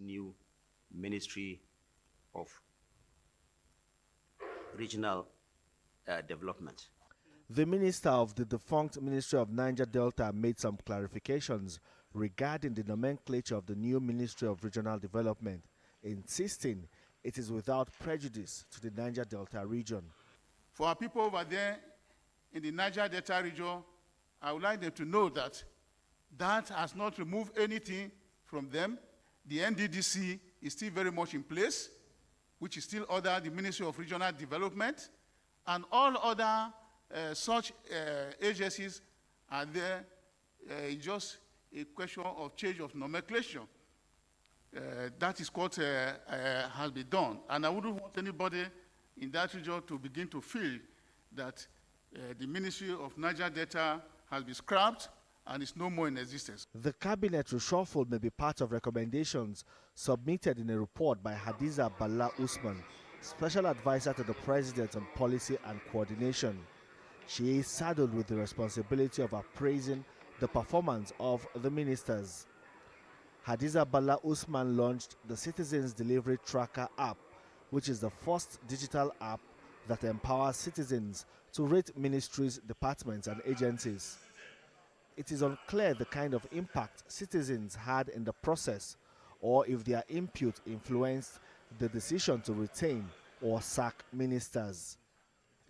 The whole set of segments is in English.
new Ministry of Regional Development. The minister of the defunct Ministry of Niger Delta made some clarifications regarding the nomenclature of the new Ministry of Regional Development, insisting it is without prejudice to the Niger Delta region. For our people over there in the Niger Delta region, I would like them to know that that has not removed anything from them. The NDDC is still very much in place, which is still under the Ministry of Regional Development, and all other such agencies are there. It's just a question of change of nomenclature. That is what has been done. And I wouldn't want anybody in that region to begin to feel that the Ministry of Niger Delta has been scrapped and is no more in existence. The cabinet reshuffle may be part of recommendations submitted in a report by Hadiza Bala Usman, Special Advisor to the President on Policy and Coordination. She is saddled with the responsibility of appraising the performance of the ministers. Hadiza Bala Usman launched the Citizens Delivery Tracker app, which is the first digital app that empowers citizens to rate ministries, departments, and agencies. It is unclear the kind of impact citizens had in the process, or if their input influenced the decision to retain or sack ministers.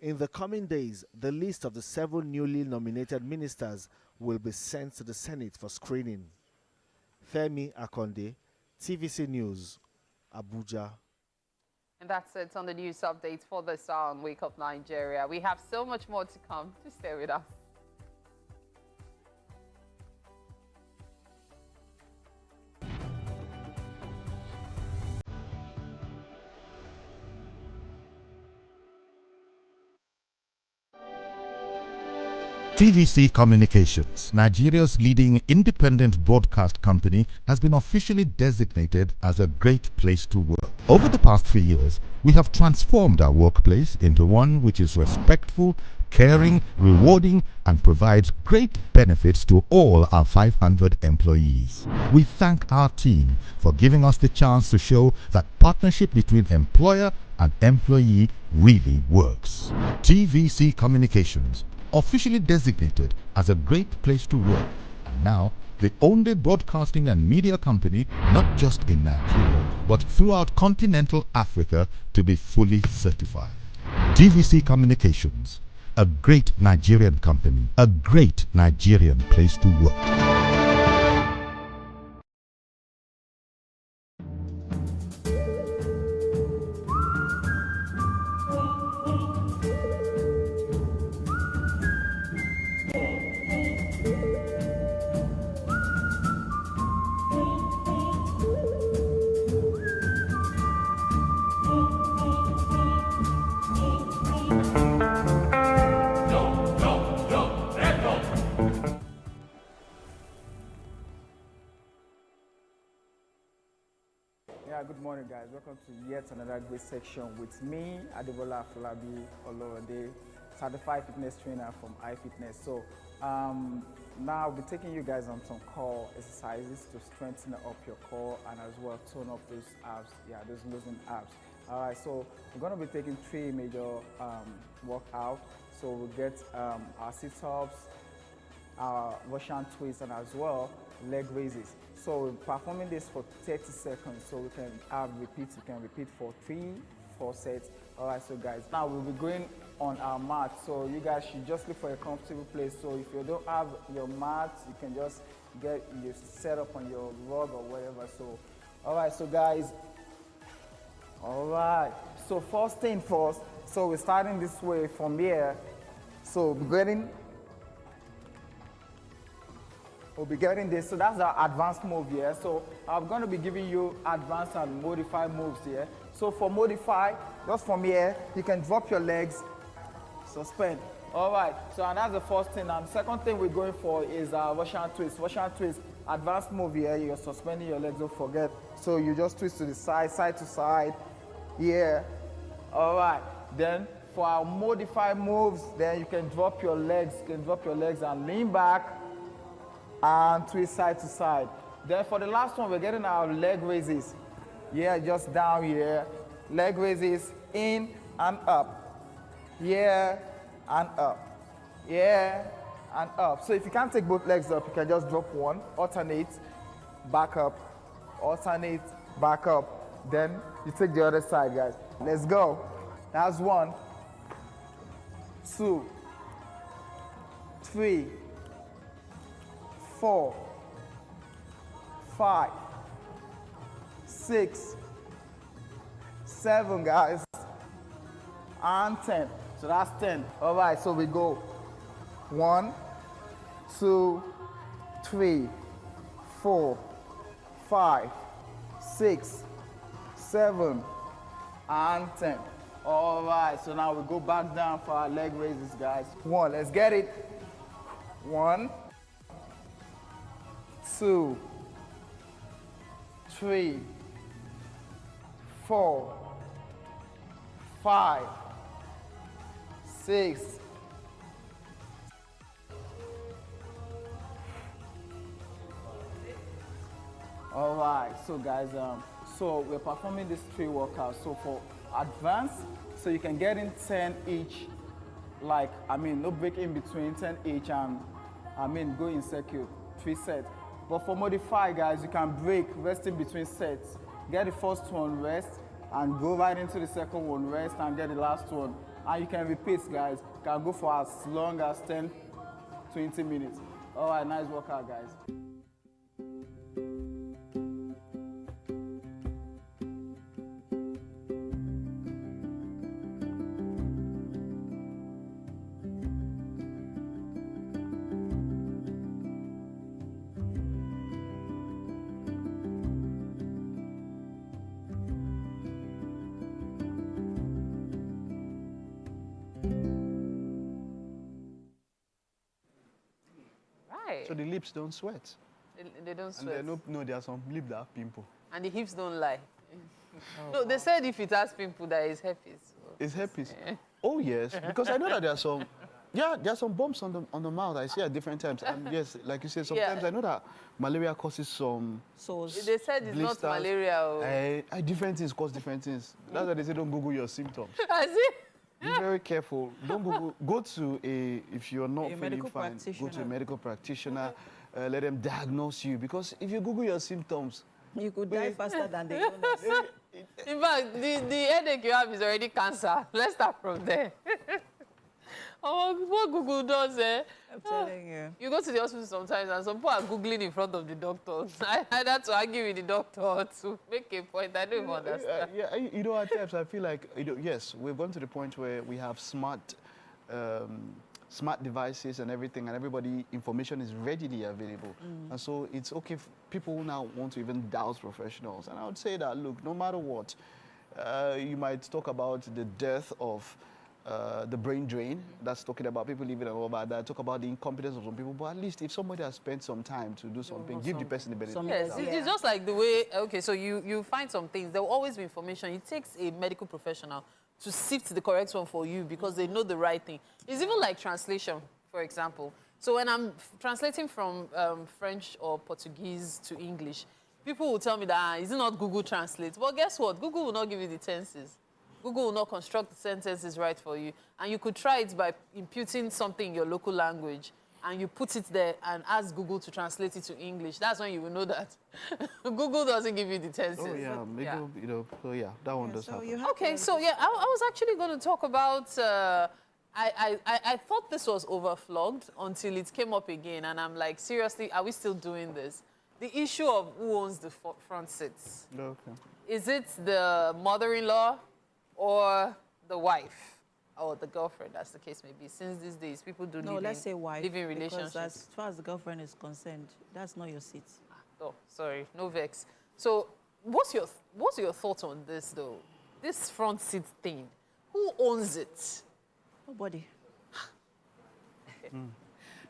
In the coming days, the list of the 7 newly nominated ministers will be sent to the Senate for screening. Femi Akonde, TVC News, Abuja. And that's it on the news updates for this hour on Wake Up Nigeria. We have so much more to come. Just stay with us. TVC Communications, Nigeria's leading independent broadcast company, has been officially designated as a great place to work. Over the past 3 years, we have transformed our workplace into one which is respectful, caring, rewarding, and provides great benefits to all our 500 employees. We thank our team for giving us the chance to show that partnership between employer and employee really works. TVC Communications, officially designated as a great place to work, and now the only broadcasting and media company not just in Nigeria but throughout continental Africa to be fully certified. TVC Communications, a great Nigerian company, a great Nigerian place to work. Good morning, guys. Welcome to yet another great section with me, Adebola Afolabi Olorode, certified fitness trainer from iFitness. So now I'll be taking you guys on some core exercises to strengthen up your core and as well tone up those abs, those losing abs. All right, so we're going to be taking 3 major workouts. So we'll get our sit-ups, our Russian twists, and as well leg raises. So we're performing this for 30 seconds, so we can have repeats. We can repeat for 3-4 sets. All right, so guys, now we'll be going on our mat. So you guys should just look for a comfortable place. So if you don't have your mat, you can just get you set up on your rug or whatever. So, all right, so guys, all right. So first thing first, so we're starting this way from here. So we'll be getting this. So that's our advanced move here. So I'm going to be giving you advanced and modified moves here. So for modify, just from here, you can drop your legs, suspend. All right, so and that's the first thing. And second thing we're going for is Russian twist. Russian twist, advanced move here. You're suspending your legs, don't forget. So you just twist to the side, side to side, here. All right, then for our modified moves, then you can drop your legs. You can drop your legs and lean back and twist side to side. Then for the last one, we're getting our leg raises. Yeah, just down here. Leg raises in and up. Yeah, and up. Yeah, and up. So if you can't take both legs up, you can just drop one, alternate, back up, alternate, back up. Then you take the other side, guys. Let's go. That's 1, 2, 3, 4, 5, 6, 7, guys, and 10. So that's 10. All right, so we go 1, 2, 3, 4, 5, 6, 7, and 10. All right, so now we go back down for our leg raises, guys. 1, let's get it. 1, 2, 3, 4, 5, 6. All right, so guys, so we're performing these 3 workouts. So for advanced, so you can get in 10 each, like, no break in between, 10 each, and, go in circuit, 3 sets. But for modify, guys, you can break, rest in between sets. Get the first one, rest, and go right into the second one, rest, and get the last one. And you can repeat, guys. You can go for as long as 10, 20 minutes. All right, nice workout, guys. So the lips don't sweat. They don't sweat. And no, there are some lips that have pimple. And the hips don't lie. No, they said if it has pimple, that is herpes. So. It's herpes. Oh yes, because I know that there are some. Yeah, there are some bumps on the mouth I see at different times. And yes, like you said, sometimes I know that malaria causes some. So they said it's not malaria. Different things cause different things. That's why they say don't Google your symptoms. I see. Be very careful. Don't Google. Go to if you're not feeling fine, go to a medical practitioner. Let them diagnose you, because if you Google your symptoms, you could die faster than the illness. In fact, the headache you have is already cancer. Let's start from there. What Google does, I'm telling you. You go to the hospital sometimes and some people are Googling in front of the doctor. I had to argue with the doctor to make a point. I don't even understand. At times I feel like, yes, we've gone to the point where we have smart devices and everything, and everybody, information is readily available. And so it's okay if people now want to even douse professionals. And I would say that, look, no matter what, you might talk about the death of the brain drain, that's talking about people living and all about that, talk about the incompetence of some people, but at least if somebody has spent some time to do something, give the person the benefit. Yes, it's just like the way, okay, so you find some things, there will always be information. It takes a medical professional to sift the correct one for you because they know the right thing. It's even like translation, for example. So when I'm translating from French or Portuguese to English, people will tell me that it's not Google Translate. But guess what? Google will not give you the tenses. Google will not construct the sentences right for you. And you could try it by imputing something in your local language, and you put it there and ask Google to translate it to English. That's when you will know that Google doesn't give you the tenses. Oh, yeah, maybe, that one does happen. Okay, so yeah, I was actually going to talk about, I thought this was overflogged until it came up again, and I'm like, seriously, are we still doing this? The issue of who owns the front seats. Okay. Is it the mother-in-law or the wife or the girlfriend, as the case may be? Since these days, people do let's say wife, live in relationships. Because as far as the girlfriend is concerned, that's not your seat. Oh, sorry, no vex. So, what's your thoughts on this, though? This front seat thing, who owns it? Nobody.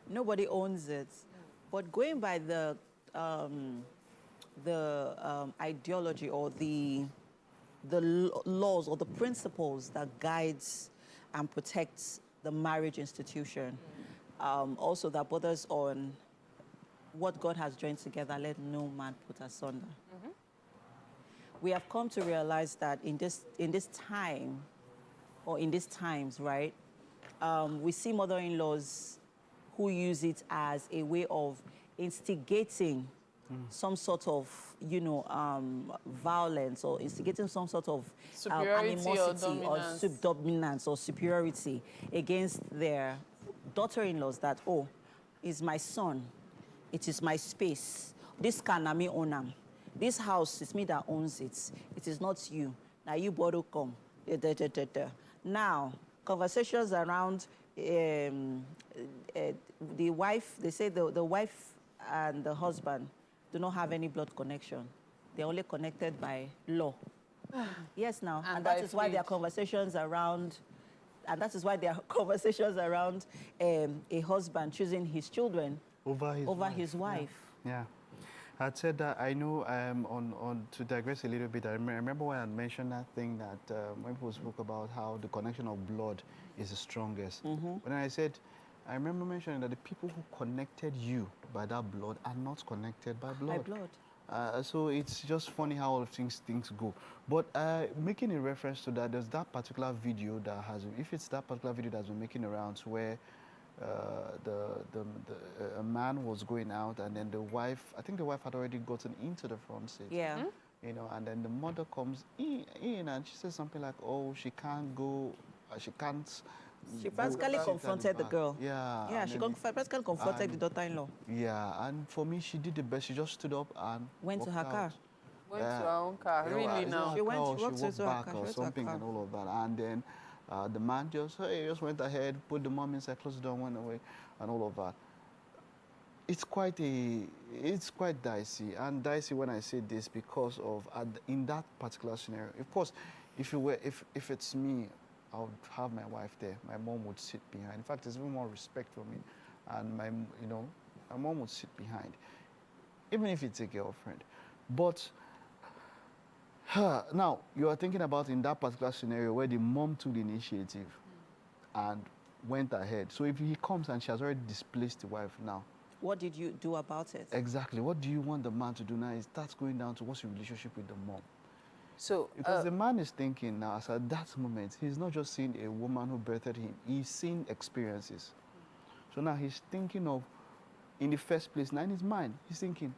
Nobody owns it. But going by the ideology or the laws or the principles that guides and protects the marriage institution, also that borders on what God has joined together, let no man put asunder. we have come to realize that in this time, or in these times, right, we see mother-in-laws who use it as a way of instigating some sort of, violence, or instigating some sort of Superiority or animosity or dominance. subdominance or superiority against their daughter-in-laws that, oh, is my son, it is my space, this can I me own am. This house is me that owns it. It is not you. Now you borrow come. Now, conversations around the wife, they say the wife and the husband do not have any blood connection. They're only connected by law. Yes, now. And that is why there are conversations around, a husband choosing his children over his wife. Yeah. I'd said that I know to digress a little bit, I remember when I mentioned that thing that when people spoke about how the connection of blood is the strongest. When I said, I remember mentioning that the people who connected you by that blood are not connected by blood. So it's just funny how all of things go. But making a reference to that, there's that particular video that has, if it's that particular video that's been making arounds where a man was going out, and then the wife, I think the wife had already gotten into the front seat. Yeah. And then the mother comes in and she says something like, oh, she can't go, she can't. She practically confronted the girl. Yeah. Yeah, she practically confronted the daughter-in-law. Yeah, and for me, she did the best. She just stood up and went to her car. Went to her own car. Really now? She walked into her back car. or something and all of that. And then the man just went ahead, put the mom inside, closed the door, went away, and all of that. It's quite dicey, and dicey when I say this because of in that particular scenario. Of course, if it's me, I would have my wife there. My mom would sit behind. In fact, there's even more respect for me, and my mom would sit behind, even if it's a girlfriend. But now you are thinking about in that particular scenario where the mom took the initiative and went ahead. So if he comes and she has already displaced the wife now, what did you do about it? Exactly. What do you want the man to do now? It starts going down to what's your relationship with the mom. So, because the man is thinking now, as at that moment, he's not just seeing a woman who birthed him, he's seeing experiences. So now he's thinking of, in the first place, now in his mind, he's thinking,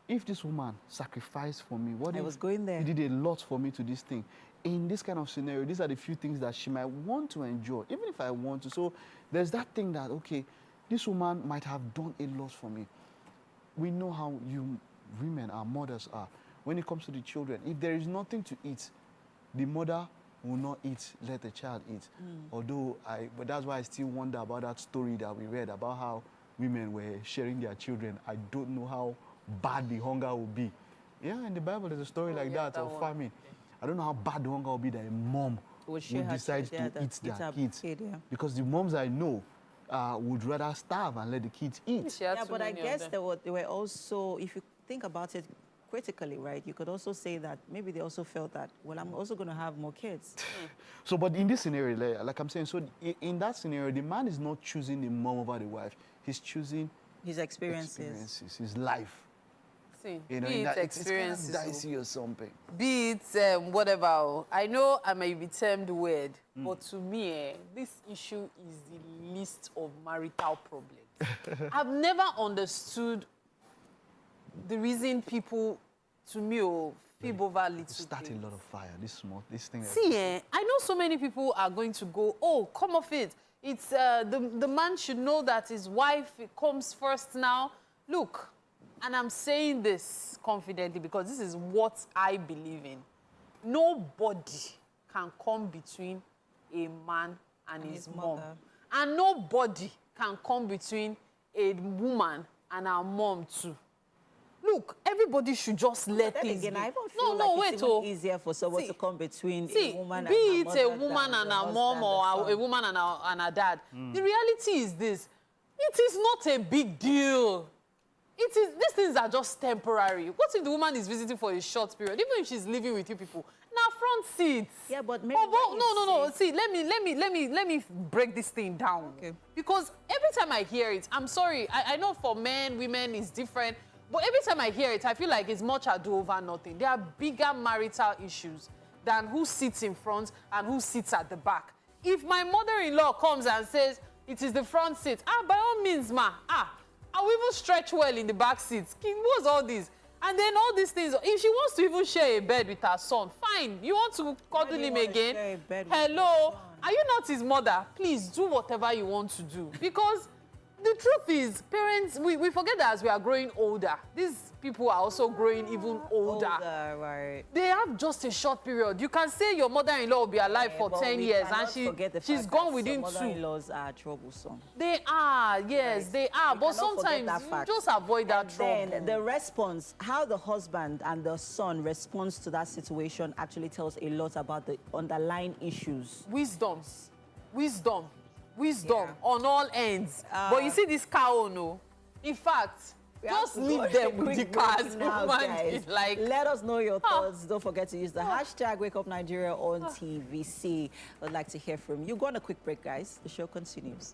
if this woman sacrificed for me, what if he did a lot for me to this thing? In this kind of scenario, these are the few things that she might want to enjoy, even if I want to. So there's that thing that, okay, this woman might have done a lot for me. We know how you women, our mothers are. When it comes to the children, if there is nothing to eat, the mother will not eat, let the child eat. Although, but that's why I still wonder about that story that we read about how women were sharing their children. I don't know how bad the hunger will be. Yeah, in the Bible there's a story like that of famine. I don't know how bad the hunger will be that a mom would decide to eat their kids. Because the moms I know would rather starve and let the kids eat. Yeah, but I guess they were also, if you think about it critically, right, you could also say that maybe they also felt that, well, I'm also going to have more kids. So, but in this scenario, like I'm saying, so in that scenario, the man is not choosing the mom over the wife. He's choosing his experiences, his life. See, you know, be it experiences, it's kind of dicey or something. Be it whatever. I know I may be termed weird, but to me, this issue is the least of marital problems. I've never understood the reason people, to me, fib over little Start things. a lot of fire. This thing. See, I know so many people are going to go, oh, come off it. It's the man should know that his wife comes first now. Look, and I'm saying this confidently because this is what I believe in. Nobody can come between a man and his mom. And nobody can come between a woman and her mom too. Look, everybody should just let things again, be. I even feel it's even easier for someone to come between a woman and her be mother it a woman and her mom or a woman and her dad. The reality is this. It is not a big deal. It is, these things are just temporary. What if the woman is visiting for a short period? Even if she's living with you people, now front seats. Yeah, but maybe no. See, let me break this thing down. Okay. Because every time I hear it, I'm sorry. I know for men, women is different. But every time I hear it, I feel like it's much ado over nothing. There are bigger marital issues than who sits in front and who sits at the back. If my mother-in-law comes and says, it is the front seat, by all means, I will even stretch well in the back seats. What's all this? And then all these things, if she wants to even share a bed with her son, fine. You want to cuddle him again? Hello? Are you not his mother? Please do whatever you want to do. Because the truth is, parents, we forget that as we are growing older, these people are also growing even older. Right. They have just a short period. You can say your mother-in-law will be alive for 10 years and she's gone within 2. Mother-in-laws are troublesome. They are, yes, right. They are. But sometimes you just avoid that trouble. Then the response, how the husband and the son responds to that situation actually tells a lot about the underlying issues. Wisdom on all ends. But you see this cow, no? In fact, just leave them with the cars. Like, let us know your thoughts. Don't forget to use the hashtag #WakeUpNigeria on TVC. I'd like to hear from you. Go on a quick break, guys. The show continues.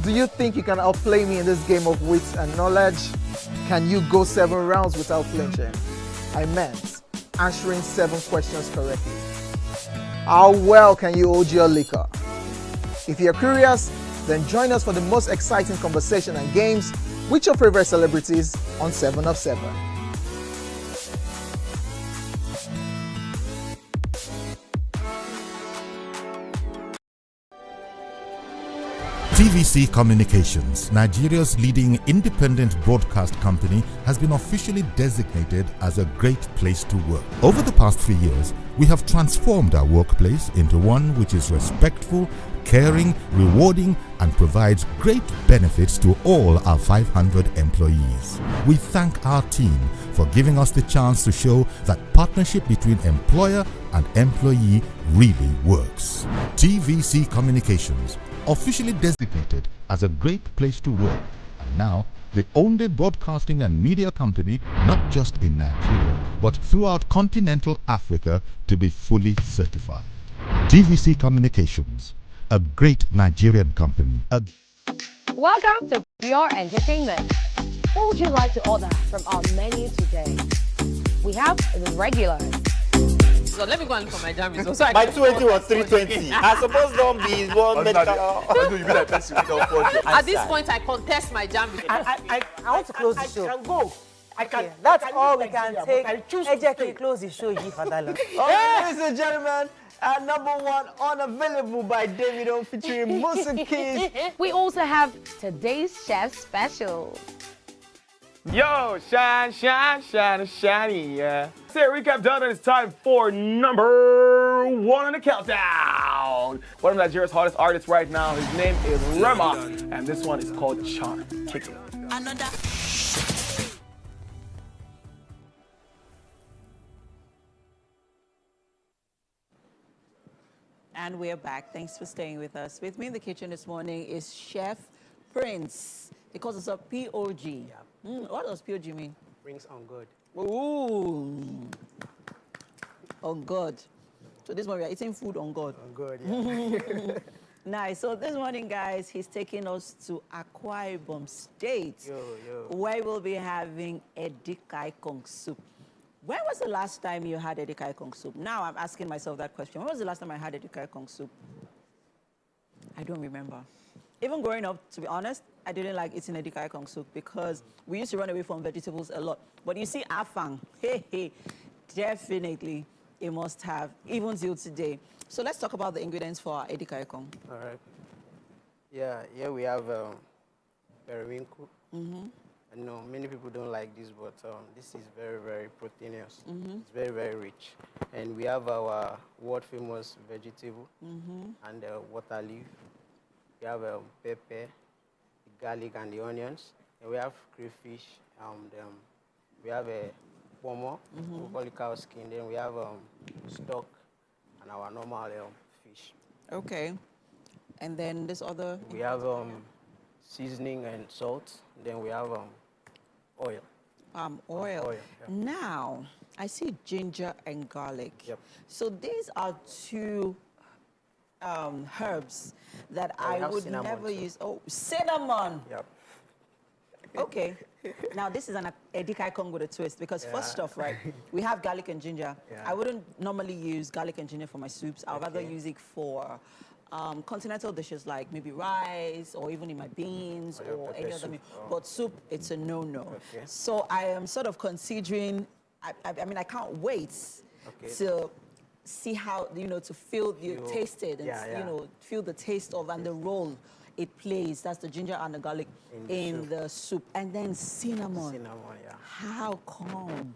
Do you think you can outplay me in this game of wits and knowledge? Can you go 7 rounds without flinching? I meant answering 7 questions correctly. How well can you hold your liquor? If you're curious, then join us for the most exciting conversation and games with your favorite celebrities on 7 of 7. TVC Communications, Nigeria's leading independent broadcast company, has been officially designated as a great place to work. Over the past 3 years, we have transformed our workplace into one which is respectful, caring, rewarding, and provides great benefits to all our 500 employees. We thank our team for giving us the chance to show that partnership between employer and employee really works. TVC Communications, officially designated as a great place to work, and now the only broadcasting and media company not just in Nigeria but throughout continental Africa to be fully certified. TVC Communications, a great Nigerian company. Welcome to Pure Entertainment. What would you like to order from our menu today? We have the regular. So let me go and look for my jam results. So my 280 was 320. I suppose don't be one medical. You be like person without fortune. At this point, I contest my jam results. I want to close the show. I can go. I can. That's all we can take. Ejeki, close the show, Yifadala. Ladies and gentlemen, #1 unavailable by Davido featuring Musa Keys. We also have today's chef special. Yo, shine, shiny, yeah. Say recap done, and it's time for #1 on the countdown. One of Nigeria's hottest artists right now. His name is Rema, and this one is called Charm. Kick it. Another. And we're back. Thanks for staying with us. With me in the kitchen this morning is Chef Prince. He calls us a POG. Yeah. What does POG mean? Rings on God. Ooh. On God. So this morning we are eating food on God. On God, yeah. Nice. So this morning, guys, he's taking us to Akwa Ibom State, where we'll be having Edikang Ikong soup. When was the last time you had Edikang Ikong soup? Now I'm asking myself that question. When was the last time I had Edikang Ikong soup? I don't remember. Even growing up, to be honest, I didn't like eating Edikang Ikong soup because we used to run away from vegetables a lot. But you see, afang, definitely a must have, even till today. So let's talk about the ingredients for our Edikang Ikong. All right. Yeah, here we have periwinkle, and I know many people don't like this, but this is very, very proteinous. It's very, very rich. And we have our world famous vegetable and water leaf. We have pepper, the garlic, and the onions. And we have crayfish. We have a pomo, we call it cow skin. Then we have stock and our normal fish. Okay. And then this other? We have seasoning and salt. Then we have oil. Oil. Yeah. Now, I see ginger and garlic. Yep. So these are two herbs that I would never use. Oh, cinnamon. Yep. Okay. Now, this is an Edikang Ikong with a twist because first off, right, we have garlic and ginger. I wouldn't normally use garlic and ginger for my soups. I'd rather use it for continental dishes like maybe rice or even in my beans or any other meal. But soup, it's a no-no. So I am sort of considering, I mean, I can't wait to see how, to feel, taste it and, feel the taste of and the role it plays. That's the ginger and the garlic in the soup. And then cinnamon. Cinnamon, yeah. How come?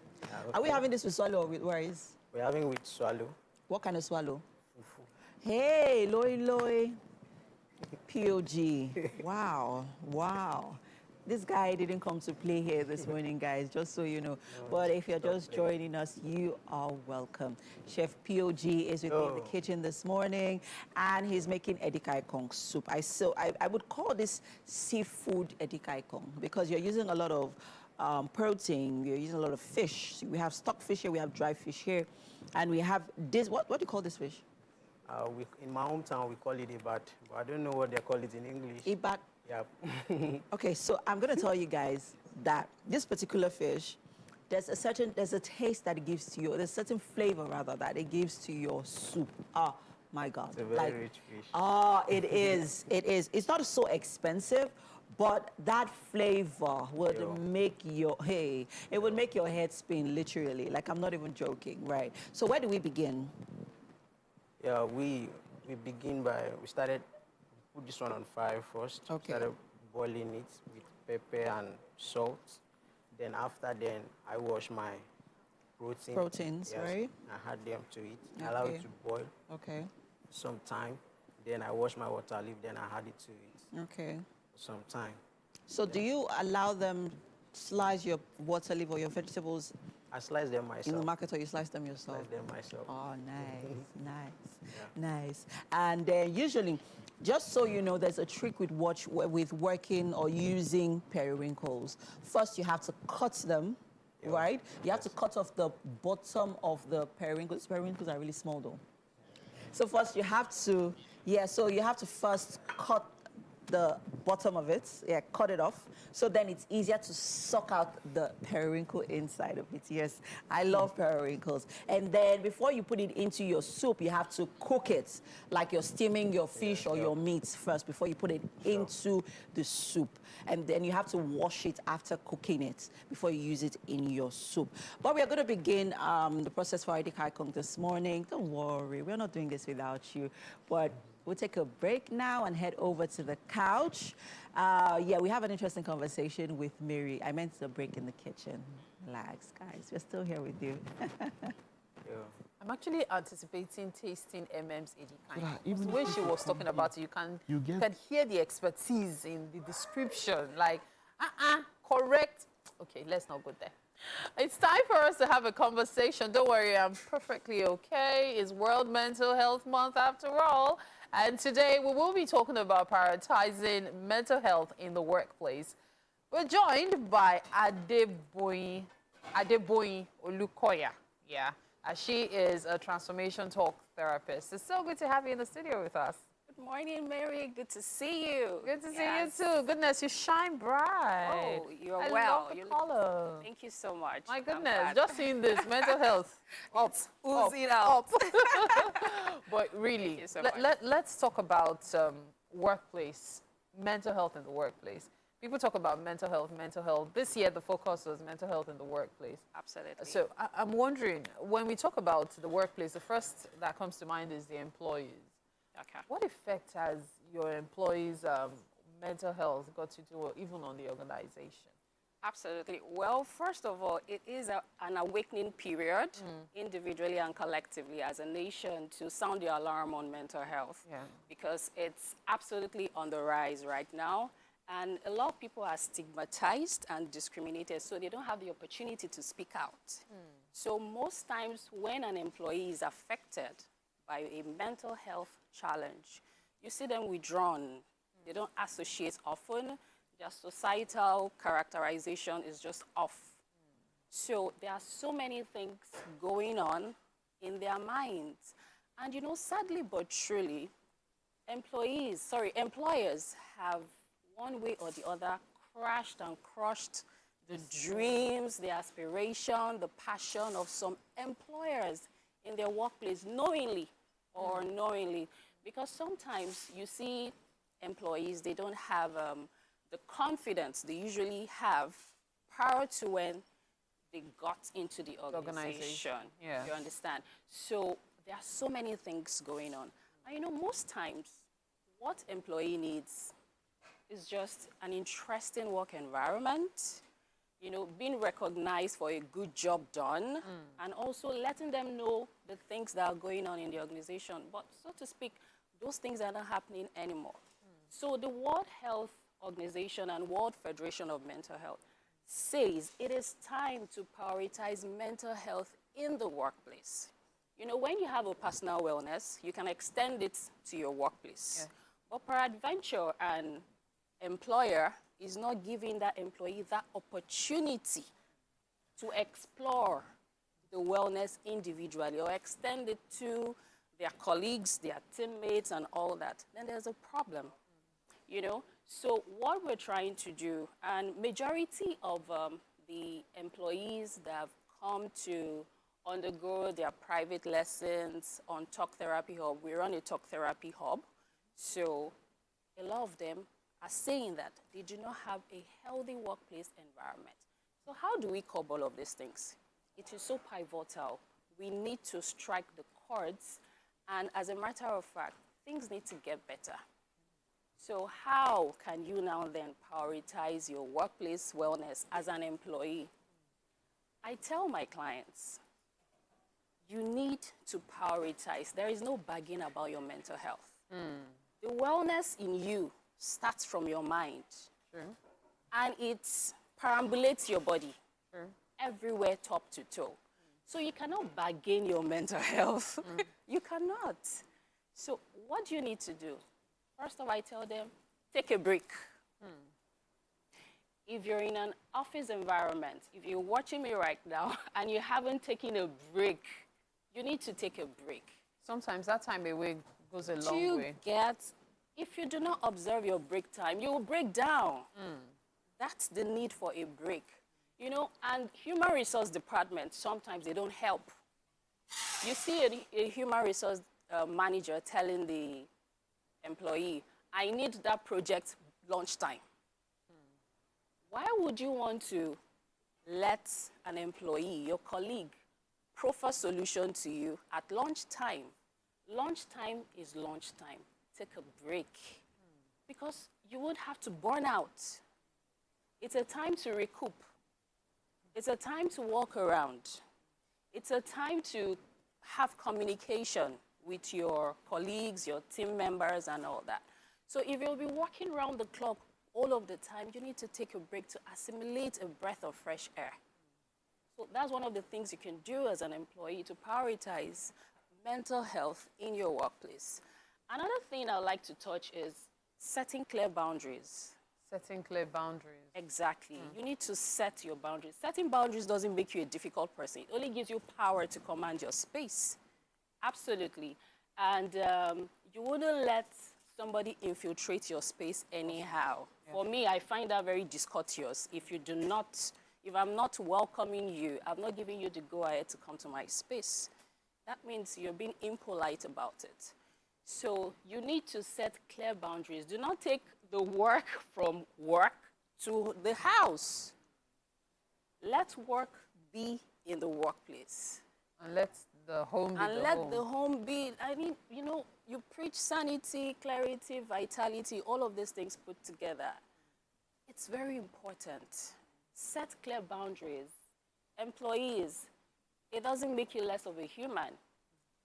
Are we having this with swallow or with rice? We're having with swallow. What kind of swallow? Hey, loy loy. POG. Wow, wow. This guy didn't come to play here this morning, guys, just so you know. But if you're just joining us, you are welcome. Chef POG is with me in the kitchen this morning, and he's making Edikang Ikong soup. I would call this seafood Edikang Ikong because you're using a lot of protein, you're using a lot of fish. So we have stock fish here, we have dry fish here, and we have this, what do you call this fish? In my hometown, we call it ibat, but I don't know what they call it in English. Ibat? Yeah. Okay, so I'm going to tell you guys that this particular fish, there's a taste that it gives to you, there's a certain flavor, rather, that it gives to your soup. Oh, my God. It's a very rich fish. Oh, it is. It is. It's not so expensive, but that flavor would make it would make your head spin, literally. Like, I'm not even joking, right? So where do we begin? Yeah, we begin by, we put this one on fire first. Okay. Started boiling it with pepper and salt. Then after I wash my proteins, right? I add them to it. Allow it to boil. Okay. Some time. Then I wash my water leaf. Then I add it to it. Okay. Some time. So do you allow them slice your water leaf or your vegetables? I slice them myself. In the market, or you slice them yourself? I slice them myself. Oh, nice. And then usually, just so you know, there's a trick with working or using periwinkles. First, you have to cut them, right? You have to cut off the bottom of the periwinkles. Periwinkles are really small, though. So first, you have to, so you have to first cut the bottom of it, cut it off, so then it's easier to suck out the periwinkle inside of it. Yes, I love periwinkles. And then before you put it into your soup, you have to cook it, like you're steaming your fish or your meat first before you put it into the soup. And then you have to wash it after cooking it before you use it in your soup. But we are going to begin the process for Edikang Ikong this morning. Don't worry, we're not doing this without you. But we'll take a break now and head over to the couch. We have an interesting conversation with Mary. I meant a break in the kitchen. Relax, guys. We're still here with you. I'm actually anticipating tasting MM's Edikang. The way she was talking about it, you can hear the expertise in the description. Like, correct. Okay, let's not go there. It's time for us to have a conversation. Don't worry, I'm perfectly okay. It's World Mental Health Month after all. And today we will be talking about prioritizing mental health in the workplace. We're joined by Adeboyin Olukoya. She is a transformation talk therapist. It's so good to have you in the studio with us. Good morning, Mary. Good to see you. Good to see you too. Goodness, you shine bright. Oh, you're I well. love the color. Thank you so much. My goodness, just seeing this mental health. Oozing out. But really, Thank you so let's talk about workplace, mental health in the workplace. People talk about mental health. This year, the focus was mental health in the workplace. Absolutely. So I'm wondering, when we talk about the workplace, the first that comes to mind is the employees. Okay. What effect has your employees' mental health got to do even on the organization? Absolutely. Well, first of all, it is an awakening period, individually and collectively as a nation, to sound the alarm on mental health. Yeah. Because it's absolutely on the rise right now. And a lot of people are stigmatized and discriminated, so they don't have the opportunity to speak out. So most times when an employee is affected by a mental health challenge, you see them withdrawn. They don't associate often. Their societal characterization is just off. So there are so many things going on in their minds. And you know, sadly but truly, employers have one way or the other crashed and crushed the dreams, the aspiration, the passion of some employers in their workplace, knowingly or unknowingly. Because sometimes you see employees, they don't have the confidence they usually have prior to when they got into the organization. Yeah. You understand? So there are so many things going on. And you know, most times, what employee needs is just an interesting work environment, you know, being recognized for a good job done, and also letting them know the things that are going on in the organization. But so to speak, those things are not happening anymore. So the World Health Organization and World Federation of Mental Health says it is time to prioritize mental health in the workplace. You know, when you have a personal wellness, you can extend it to your workplace. Yeah. But peradventure, an employer is not giving that employee that opportunity to explore the wellness individually or extend it to their colleagues, their teammates, and all that, then there's a problem. You know, so what we're trying to do, and majority of the employees that have come to undergo their private lessons on Talk Therapy Hub, we run a Talk Therapy Hub, so a lot of them are saying that they do not have a healthy workplace environment. So how do we curb all of these things? It is so pivotal. We need to strike the chords, and as a matter of fact, things need to get better. So how can you now then prioritize your workplace wellness as an employee? I tell my clients, you need to prioritize. There is no bargain about your mental health. The wellness in you starts from your mind. And it perambulates your body everywhere, top to toe. So you cannot bargain your mental health. You cannot. So what do you need to do? First of all, I tell them, take a break. If you're in an office environment, if you're watching me right now and you haven't taken a break, you need to take a break. Sometimes that time away goes a long way. If you do not observe your break time, you will break down. That's the need for a break. You know, and human resource department, sometimes they don't help. You see a human resource manager telling the employee, I need that project lunchtime. Why would you want to let an employee, your colleague, proffer solution to you at lunchtime? Lunchtime is lunchtime. Take a break. Because you won't have to burn out. It's a time to recoup. It's a time to walk around. It's a time to have communication with your colleagues, your team members, and all that. So if you'll be walking around the clock all of the time, you need to take a break to assimilate a breath of fresh air. So that's one of the things you can do as an employee to prioritize mental health in your workplace. Another thing I'd like to touch is setting clear boundaries. Setting clear boundaries. Exactly. You need to set your boundaries. Setting boundaries doesn't make you a difficult person. It only gives you power to command your space. Absolutely. And you wouldn't let somebody infiltrate your space anyhow. Yeah. For me, I find that very discourteous. If I'm not welcoming you, I'm not giving you the go-ahead to come to my space, that means you're being impolite about it. So you need to set clear boundaries. Do not take the work from work to the house. Let work be in the workplace. And let the home be the home. And let the home be, I mean, you know, you preach sanity, clarity, vitality, all of these things put together. It's very important. set clear boundaries. Employees, it doesn't make you less of a human.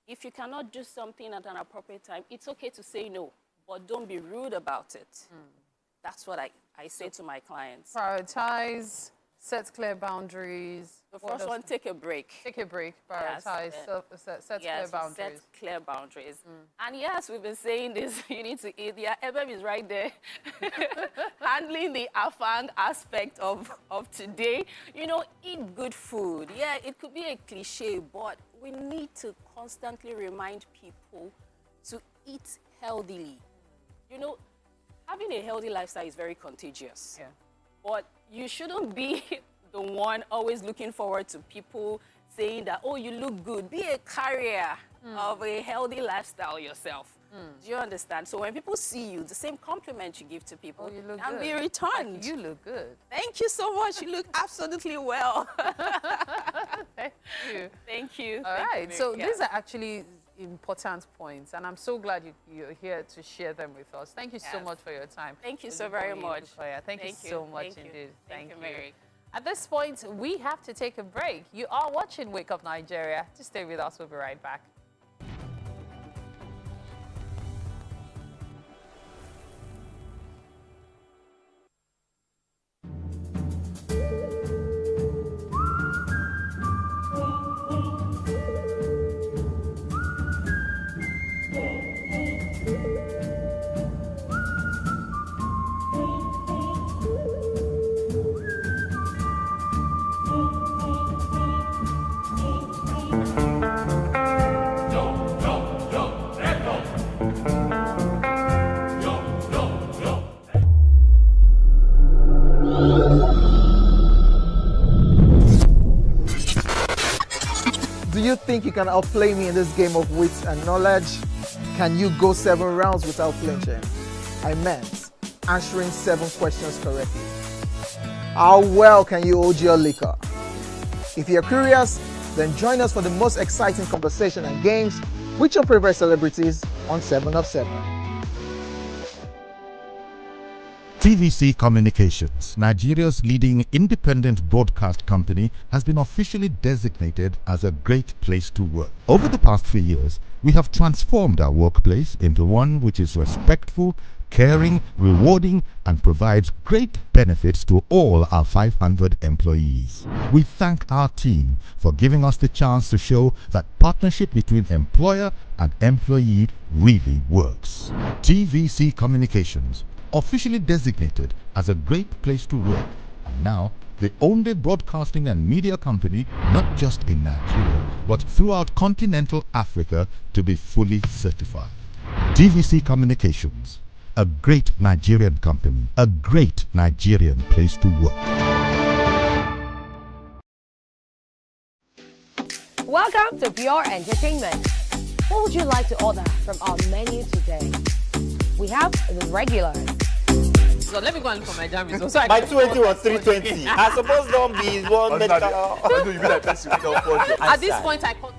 If you cannot do something at an appropriate time, it's okay to say no, but don't be rude about it. That's what I say to my clients. Prioritize, set clear boundaries. The first one, take a break. Take a break, prioritize, set clear boundaries. Set clear boundaries. And yes, we've been saying this, you need to eat. Yeah, Ebem is right there. Handling the afang aspect of today. You know, eat good food. Yeah, it could be a cliche, but we need to constantly remind people to eat healthily. You know, having a healthy lifestyle is very contagious. Yeah. But you shouldn't be the one always looking forward to people saying that, oh, you look good. Be a carrier of a healthy lifestyle yourself. Do you understand? So when people see you, the same compliment you give to people can be returned. Like, you look good. Thank you so much. You look absolutely well. Thank you. Thank you. All Thank right. you, So Mary. these are actually important points, and I'm so glad you're here to share them with us. Thank you so much for your time. Thank you so very much. Thank you so much Thank you. indeed. Thank you, Mary. At this point, we have to take a break. You are watching Wake Up Nigeria. Just stay with us. We'll be right back. Do you think you can outplay me in this game of wits and knowledge? Can you go 7 rounds without flinching? I meant answering 7 questions correctly. How well can you hold your liquor? If you're curious, then join us for the most exciting conversation and games with your favorite celebrities on 7 of 7. TVC Communications, Nigeria's leading independent broadcast company, has been officially designated as a great place to work. Over the past few years, we have transformed our workplace into one which is respectful, caring, rewarding, and provides great benefits to all our 500 employees. We thank our team for giving us the chance to show that partnership between employer and employee really works. TVC Communications, officially designated as a great place to work, and now the only broadcasting and media company, not just in Nigeria, but throughout continental Africa, to be fully certified. TVC Communications, a great Nigerian company, a great Nigerian place to work. Welcome to Pure Entertainment. What would you like to order from our menu today? We have the regulars. So let me go and look for my jam results. So My 220 was 320. I suppose don't be one medical. At this point, I can't.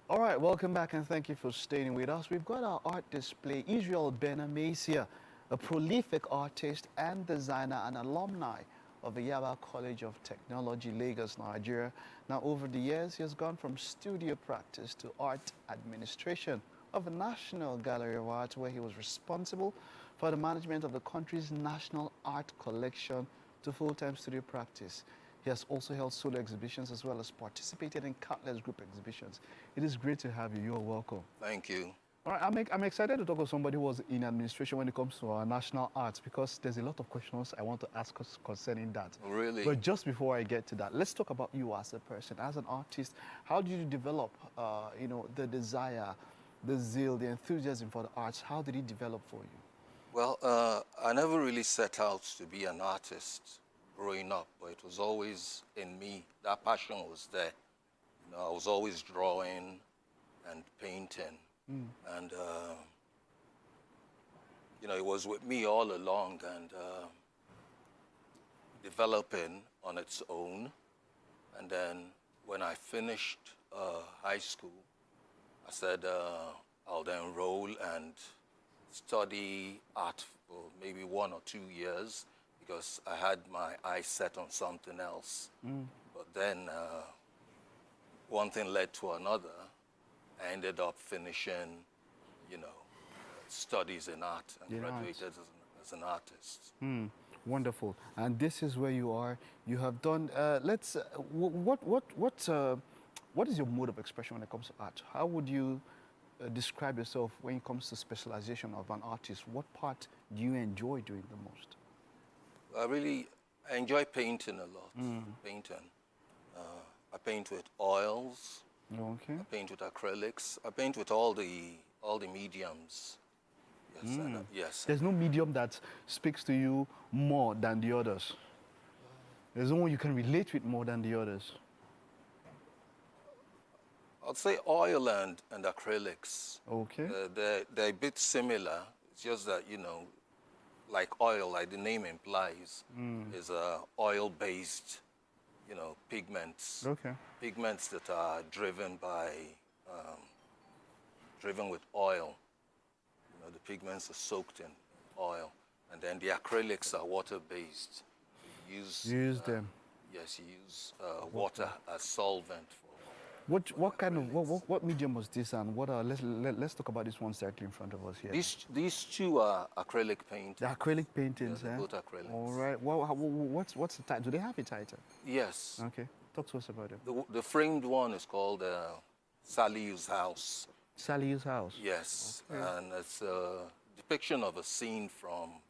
All right, welcome back and thank you for staying with us. We've got our art display. Israel Benamasia, a prolific artist and designer and alumni of the Yaba College of Technology, Lagos, Nigeria. Now, over the years, he has gone from studio practice to art administration of the National Gallery of Art, where he was responsible for the management of the country's national art collection, to full-time studio practice. He has also held solo exhibitions as well as participated in countless group exhibitions. It is great to have you. You're welcome. Thank you. All right, I'm excited to talk with somebody who was in administration when it comes to our national arts, because there's a lot of questions I want to ask us concerning that. Really? But just before I get to that, let's talk about you as a person, as an artist. How did you develop, the desire, the zeal, the enthusiasm for the arts? How did it develop for you? Well, I never really set out to be an artist growing up, but it was always in me. That passion was there. You know, I was always drawing and painting. And, it was with me all along and developing on its own. And then when I finished high school, I said, I'll then enroll and study art for maybe 1 or 2 years because I had my eyes set on something else. But then one thing led to another. I ended up finishing, studies in art and graduated as an artist. Wonderful. And this is where you are. You have done. What is your mode of expression when it comes to art? How would you describe yourself when it comes to specialization of an artist? What part do you enjoy doing the most? I enjoy painting a lot. Painting. I paint with oils. Okay. I paint with acrylics. I paint with all the mediums. Yes. Yes. There's no medium that speaks to you more than the others. There's no one you can relate with more than the others. I'd say oil and acrylics. Okay. They're a bit similar. It's just that, like oil, like the name implies, is oil-based, pigments. Okay. Pigments that are driven with oil. The pigments are soaked in oil. And then the acrylics are water-based. Use them. Yes, you use water as solvent. What medium was this, and what are let's talk about this one directly in front of us here. These two are acrylic paintings. The acrylic paintings, yeah, both acrylics. All right. What's the title? Do they have a title? Yes. Okay. Talk to us about it. The framed one is called Sally's House. Sally's House. Yes, okay. And it's a depiction of a scene from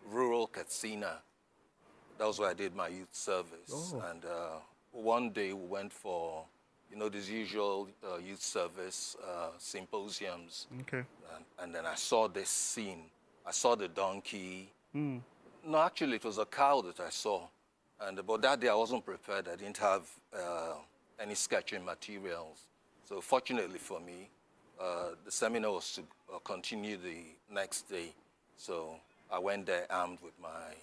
rural Katsina. That was where I did my youth service. Oh. And one day we went for, these usual youth service symposiums. Okay. And then I saw this scene. I saw the donkey. No, actually, it was a cow that I saw. But that day I wasn't prepared. I didn't have any sketching materials. So fortunately for me, the seminar was to continue the next day. So I went there armed with my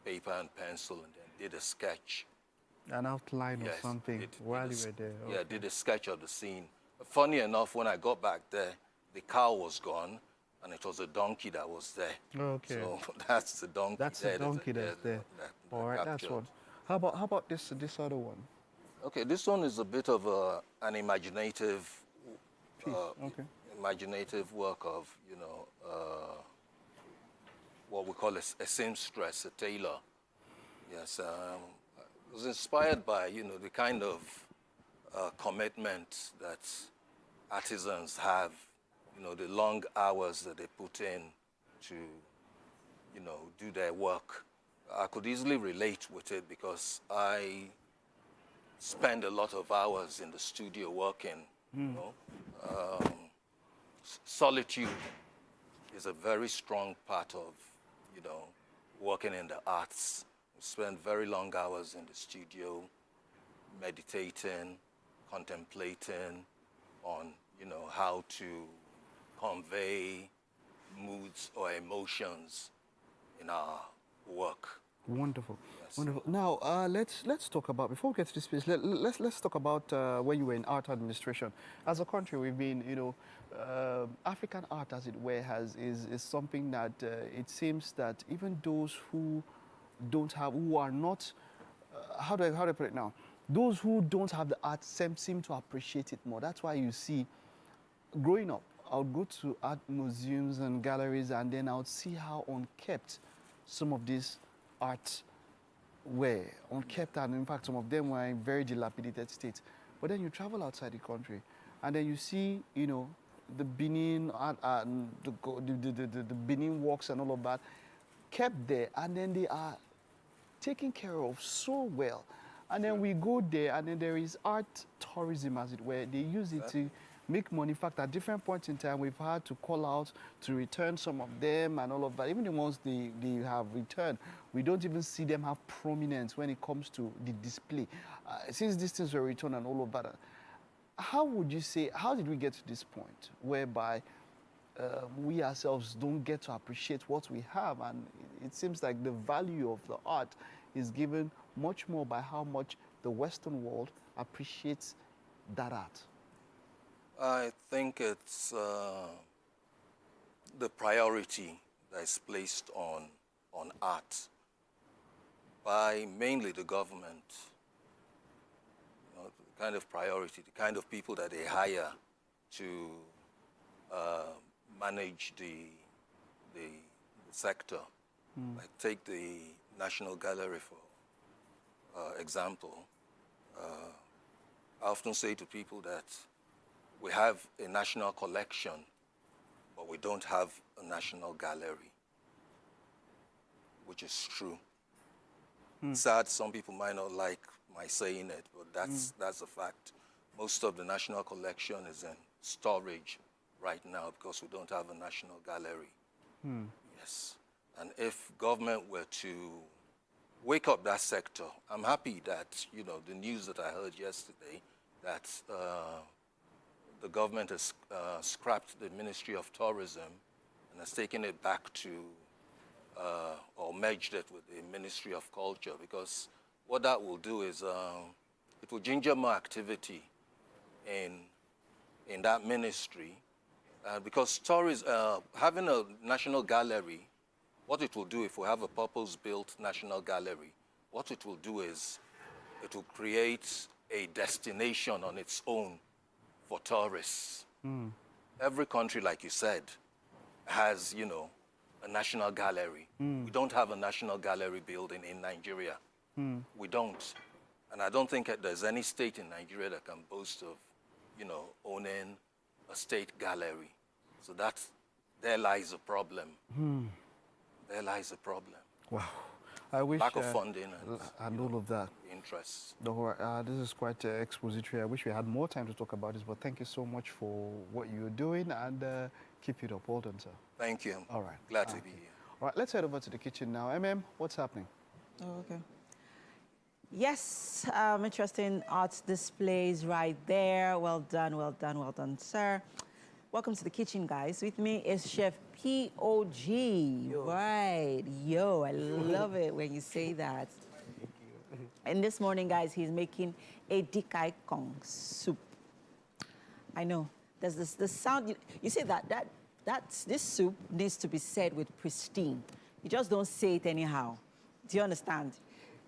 paper and pencil and then did a sketch. An outline or something while you were there. Okay. Yeah, I did a sketch of the scene. Funny enough, when I got back there, the cow was gone and it was a donkey that was there. Okay. So that's the donkey. That's the donkey that's there. All right, that's one. How about this other one? Okay, this one is a bit of an imaginative piece. Okay. Imaginative work of, what we call a seamstress, a tailor. Yes, it was inspired by, the kind of commitment that artisans have, the long hours that they put in to, do their work. I could easily relate with it because I spend a lot of hours in the studio working. Solitude is a very strong part of, working in the arts. We spend very long hours in the studio, meditating, contemplating on, how to convey moods or emotions in our work. Wonderful, yes. Wonderful. Now let's talk about, before we get to this piece, let's talk about when you were in art administration. As a country, we've been, African art, as it were, is something that it seems that even those who are not, how do I put it now? Those who don't have the art seem to appreciate it more. That's why you see, growing up, I would go to art museums and galleries, and then I would see how unkept some of these art were, unkept, and in fact some of them were in very dilapidated state. But then you travel outside the country and then you see, the Benin art, the Benin works and all of that kept there, and then they are taken care of so well. And then we go there, and then there is art tourism, as it were. They use it to make money. In fact, at different points in time, we've had to call out to return some of them and all of that. Even the ones they have returned, we don't even see them have prominence when it comes to the display. Since these things were returned and all of that, how would you say, how did we get to this point whereby we ourselves don't get to appreciate what we have? And it seems like the value of the art is given much more by how much the Western world appreciates that art. I think it's the priority that is placed on art by mainly the government. You know, the kind of priority, the kind of people that they hire to manage the sector. Like take the National Gallery for example. I often say to people that we have a national collection, but we don't have a national gallery, which is true. Sad, some people might not like my saying it, but that's a fact. Most of the national collection is in storage right now because we don't have a national gallery. Yes. And if government were to wake up that sector, I'm happy that, you know, the news that I heard yesterday that the government has scrapped the Ministry of Tourism and has taken it back to, or merged it with the Ministry of Culture, because what that will do is it will ginger more activity in that ministry, because having a national gallery, what it will do if we have a purpose-built national gallery, what it will do is it will create a destination on its own for tourists. Every country, like you said, has, you know, a national gallery. We don't have a national gallery building in Nigeria. We don't. And I don't think there's any state in Nigeria that can boast of, you know, owning a state gallery. So there lies a problem. There lies a problem. Wow. I wish lack of funding and all of that. Interests. This is quite expository. I wish we had more time to talk about this, but thank you so much for what you're doing, and keep it up. Well done, sir. Thank you. All right. Glad to be here. All right, let's head over to the kitchen now. What's happening? Oh, okay. Yes, interesting art displays right there. Well done, well done, well done, sir. Welcome to the kitchen, guys. With me is Chef P.O.G. Yo. Right. Yo, I love it when you say that. Thank you. And this morning, guys, he's making Edikang Ikong soup. I know. There's this sound. You say this soup needs to be said with pristine. You just don't say it anyhow. Do you understand?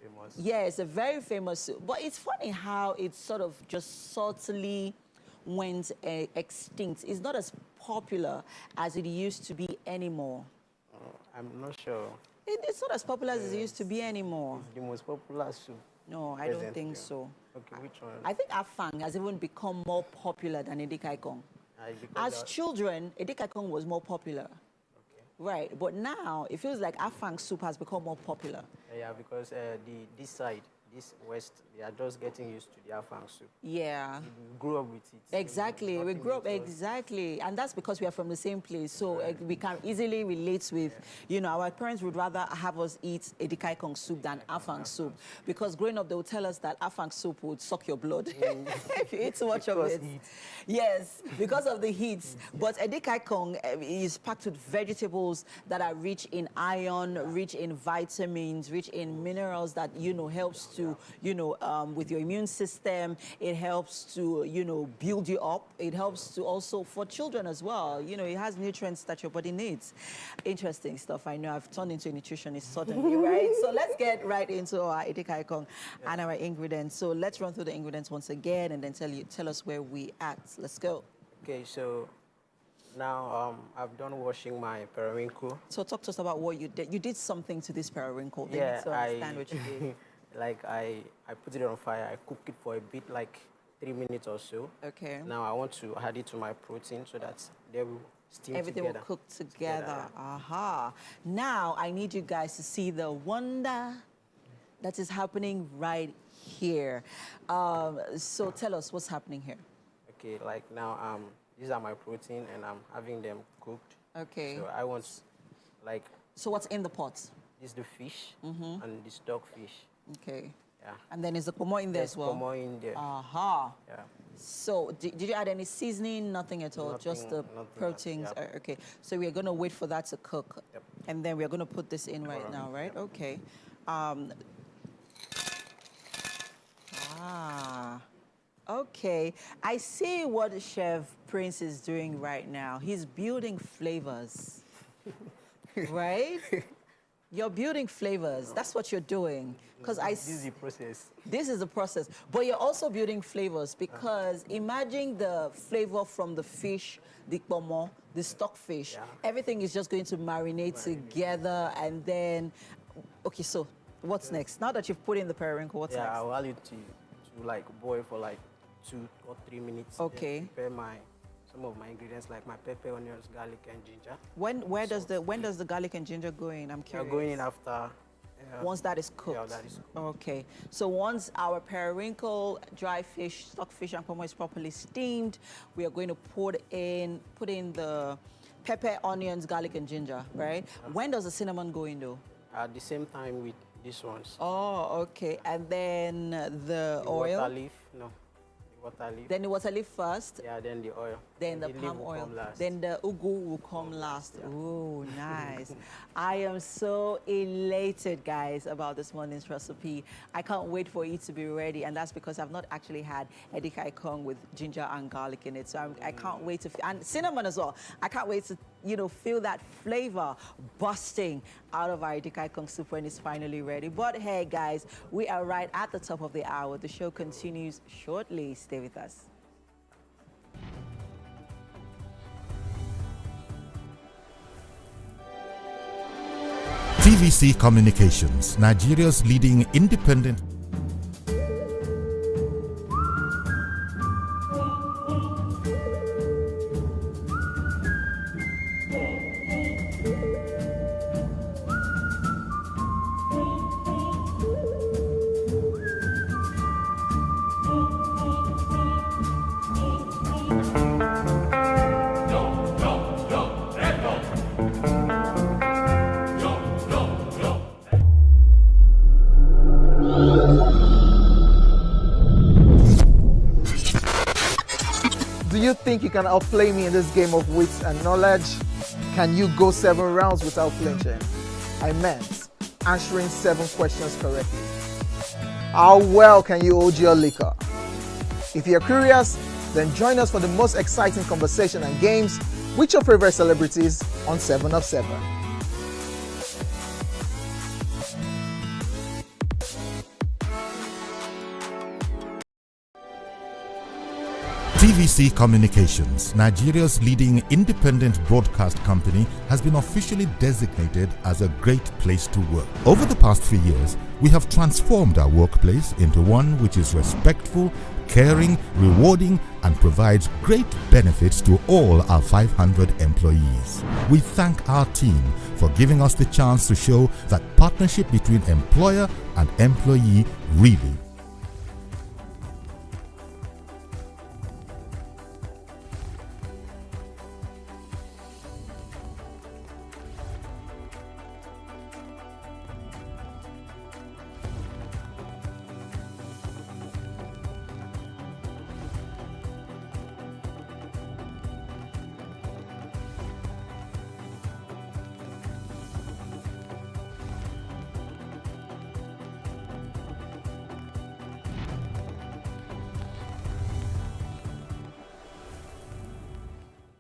Famous. Yeah, it's a very famous soup. But it's funny how it sort of just subtly went extinct. It's not as popular as it used to be anymore. I'm not sure. It's not as popular as it used to be anymore. It's the most popular soup. No, I don't think so. Okay, which one? I think afang has even become more popular than Edikang Ikong. As children, Edikang Ikong was more popular. Okay. Right, but now it feels like afang soup has become more popular. Yeah, because this side, this west, they are just getting used to the afang soup. Yeah. We grew up with it. Exactly, we grew up, exactly. And that's because we are from the same place. So we can easily relate with, you know, our parents would rather have us eat Edikang Ikong soup than afang soup. Because growing up, they would tell us that afang soup would suck your blood if you eat too much of it. Heat. Yes, because of the heat. But Edikang Ikong is packed with vegetables that are rich in iron, rich in vitamins, rich in minerals that, you know, helps to, you know, with your immune system. It helps to, you know, build you up. It helps to also for children as well. You know, it has nutrients that your body needs. Interesting stuff. I know I've turned into a nutritionist suddenly, right? So let's get right into our Edikang Ikong and our ingredients. So let's run through the ingredients once again and then tell us where we at. Let's go. Okay, so now I've done washing my periwinkle. So talk to us about what you did. You did something to this periwinkle. They Yeah, need to understand what you did. Like I put it on fire. I cook it for a bit, like 3 minutes or so. Okay. Now I want to add it to my protein so that they will steam Everything together. will cook together. Aha. Now I need you guys to see the wonder that is happening right here. So tell us what's happening here. Okay, like now these are my protein and I'm having them cooked. Okay. So I want like. So what's in the pot? This is the fish and the stockfish. Okay. Yeah. And then is the pomo in there as well? There's pomo in there. Aha. Yeah. So did you add any seasoning? Nothing at all, just the proteins. Okay. So we're going to wait for that to cook. Yep. And then we're going to put this in right now, right? Yep. Okay. Okay, I see what Chef Prince is doing right now. He's building flavors, right? You're building flavors. That's what you're doing. Because This is the process. This is the process. But you're also building flavors because imagine the flavor from the fish, the pomo, the stockfish. Yeah. Everything is just going to marinate together and then, okay, so what's next? Now that you've put in the periwinkle, what's next? I'll allow it to like boil for like 2 or 3 minutes. Okay. Then prepare some of my ingredients like my pepper, onions, garlic, and ginger. When does the garlic and ginger go in? I'm curious. Going in after. Once that is cooked. Yeah, that is cooked. Okay. So once our periwinkle, dry fish, stockfish, and pomo is properly steamed, we are going to put in the pepper, onions, garlic, and ginger, right? When does the cinnamon go in though? At the same time with these ones. Oh, okay. And then the oil? Water leaf, no. The water leaf. Then the water leaf first? Yeah, then the oil. Then the leaf palm will oil. come last. Then the ugu will come last. Oh, nice. I am so elated, guys, about this morning's recipe. I can't wait for it to be ready, and that's because I've not actually had Edikang Ikong with ginger and garlic in it. So I can't wait to, and cinnamon as well. I can't wait to, feel that flavor busting out of our Edikang Ikong soup when it's finally ready. But hey, guys, we are right at the top of the hour. The show continues shortly. Stay with us. TVC Communications, Nigeria's leading independent Do you think you can outplay me in this game of wits and knowledge? Can you go 7 rounds without flinching? I meant answering 7 questions correctly. How well can you hold your liquor? If you're curious, then join us for the most exciting conversation and games with your favorite celebrities on 7 of 7. TVC Communications, Nigeria's leading independent broadcast company, has been officially designated as a great place to work. Over the past 3 years, we have transformed our workplace into one which is respectful, caring, rewarding, and provides great benefits to all our 500 employees. We thank our team for giving us the chance to show that partnership between employer and employee really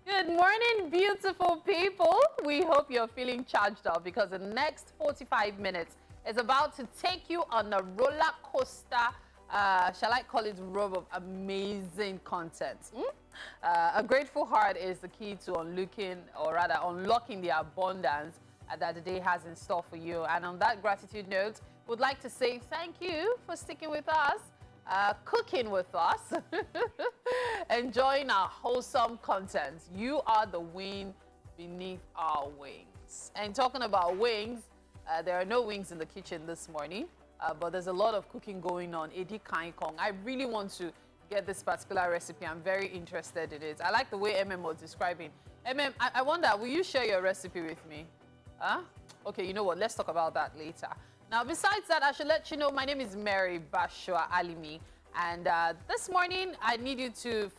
Good morning, beautiful people. We hope you're feeling charged up because the next 45 minutes is about to take you on a roller coaster, shall I call it, road of amazing content. A grateful heart is the key to unlocking the abundance that the day has in store for you. And on that gratitude note, we'd like to say thank you for sticking with us. Cooking with us, enjoying our wholesome content. You are the wind beneath our wings. And talking about wings, there are no wings in the kitchen this morning, but there's a lot of cooking going on. Edikang Ikong. I really want to get this particular recipe. I'm very interested in it. I like the way MM was describing. MM, I wonder, will you share your recipe with me? Huh? Okay, you know what? Let's talk about that later. Now, besides that, I should let you know my name is Mary Bashua Alimi. And this morning, I need you to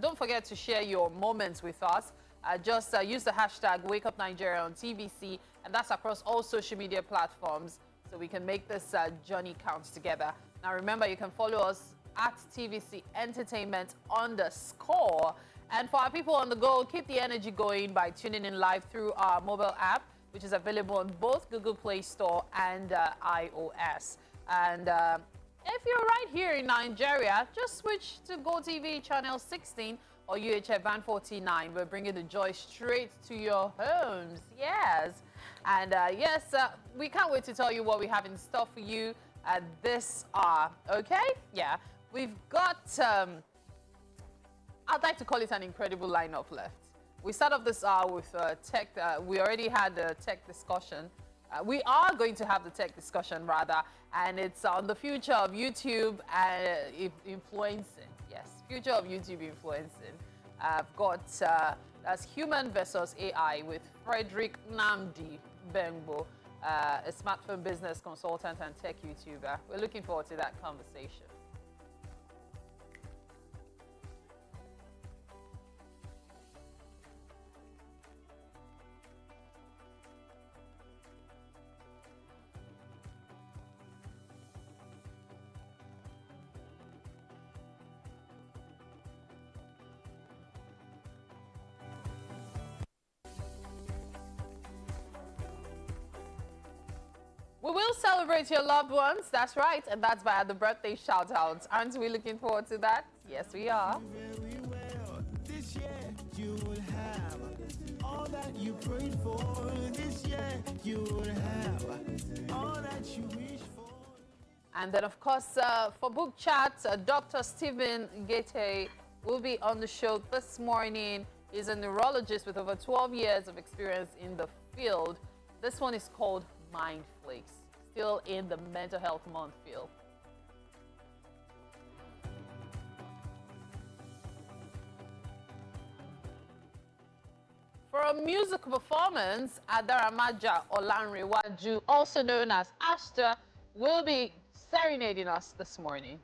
don't forget to share your moments with us. Just use the hashtag WakeUpNigeria on TVC, and that's across all social media platforms, so we can make this journey count together. Now, remember, you can follow us at TVC Entertainment _. And for our people on the go, keep the energy going by tuning in live through our mobile app, which is available on both Google Play Store and iOS. And if you're right here in Nigeria, just switch to GOTV channel 16 or UHF band 49. We're bringing the joy straight to your homes. Yes. And yes, we can't wait to tell you what we have in store for you at this hour. Okay? Yeah. We've got, I'd like to call it an incredible lineup left. We start off this hour with tech. We already had a tech discussion. We are going to have the tech discussion, rather, and it's on the future of YouTube and influencing. Yes, future of YouTube influencing. I've got that's Human versus AI with Frederick Namdi Bengbo, a smartphone business consultant and tech YouTuber. We're looking forward to that conversation. We will celebrate your loved ones, that's right, and that's via the birthday shout-outs. Aren't we looking forward to that? Yes, we are. This year you will have all that you prayed for. This year you will have all that you wish for. And then, of course, for book chat, Dr. Stephen Gete will be on the show this morning. He's a neurologist with over 12 years of experience in the field. This one is called Mind Flakes, still in the mental health month field. For a musical performance, Adaramaja Olanrewaju, also known as Ashta, will be serenading us this morning.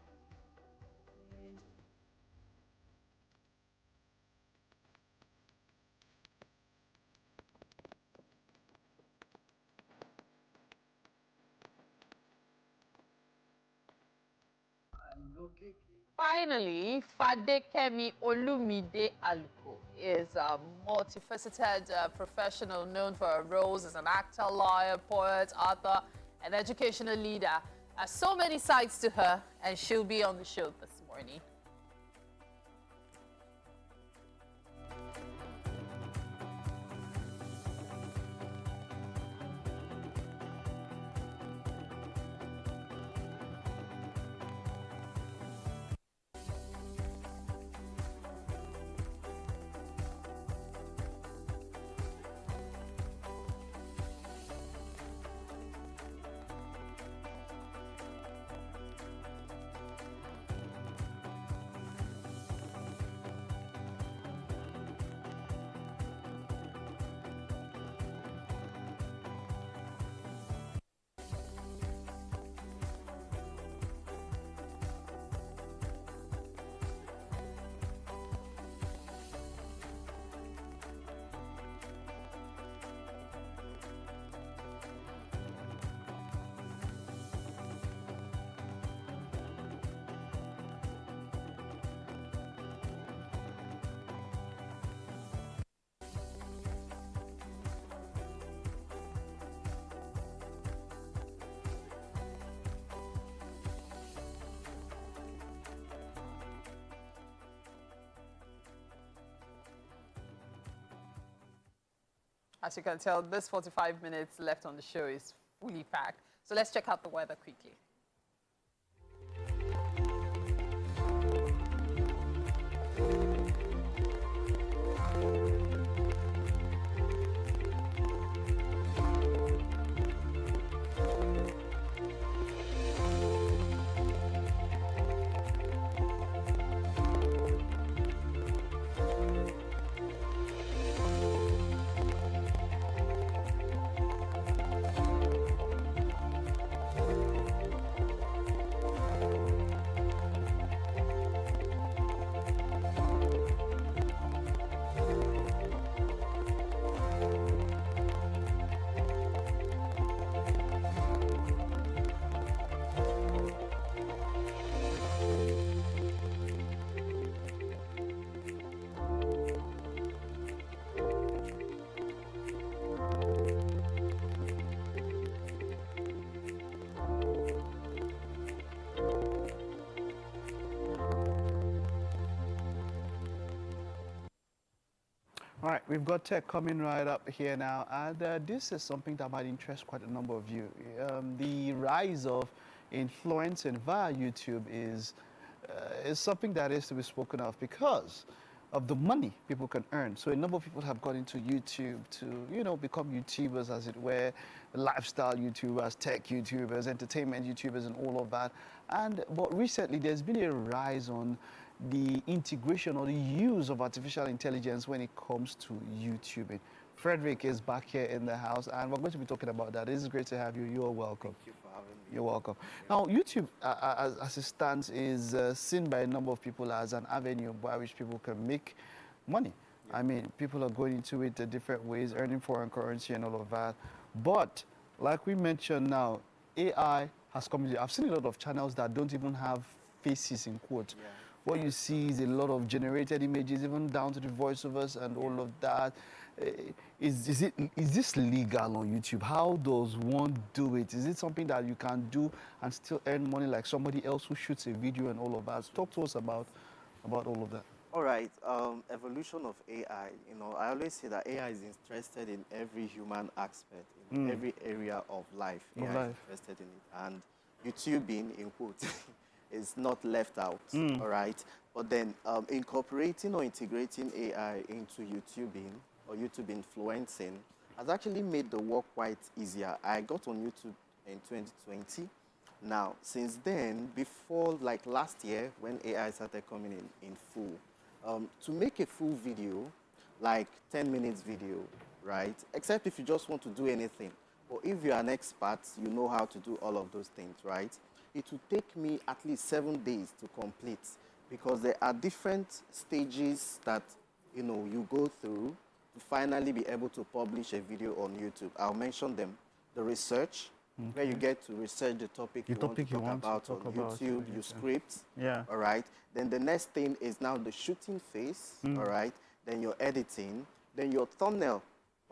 Finally, Fadekemi Olumide Aluko is a multifaceted professional known for her roles as an actor, lawyer, poet, author, and educational leader. So many sides to her, and she'll be on the show this morning. As you can tell, this 45 minutes left on the show is fully packed. So let's check out the weather quickly. All right, we've got tech coming right up here now, and this is something that might interest quite a number of you. The rise of influencing via YouTube is something that is to be spoken of because of the money people can earn. So a number of people have gone into YouTube to, you know, become YouTubers, as it were, lifestyle YouTubers, tech YouTubers, entertainment YouTubers, and all of that. But recently, there's been a rise on the integration or the use of artificial intelligence when it comes to YouTubing. Frederick is back here in the house, and we're going to be talking about that. This is great to have you. You're welcome. Thank you for having me. You're welcome. Now, YouTube, as it stands, is seen by a number of people as an avenue by which people can make money. I mean, people are going into it different ways, earning foreign currency and all of that. But, like we mentioned now, AI has come in. I've seen a lot of channels that don't even have faces in quotes. Yeah. What you see is a lot of generated images, even down to the voiceovers and all of that. Is this legal on YouTube? How does one do it? Is it something that you can do and still earn money like somebody else who shoots a video and all of that? Talk to us about all of that. All right, evolution of AI. You know, I always say that AI is interested in every human aspect, in every area of life. AI is interested in it, and YouTubing, in quotes, is not left out. All right, but then incorporating or integrating AI into YouTubing or YouTube influencing has actually made the work quite easier. I got on YouTube in 2020. Now, since then, before like last year when AI started coming in full, to make a full video, like 10 minutes video, right? Except if you just want to do anything. Or if you're an expert, you know how to do all of those things, right? It will take me at least 7 days to complete because there are different stages that, you know, you go through to finally be able to publish a video on YouTube. I'll mention them. The research, where you get to research the topic you want to talk about on YouTube, you script, all right? Then the next thing is now the shooting phase, all right? Then your editing, then your thumbnail,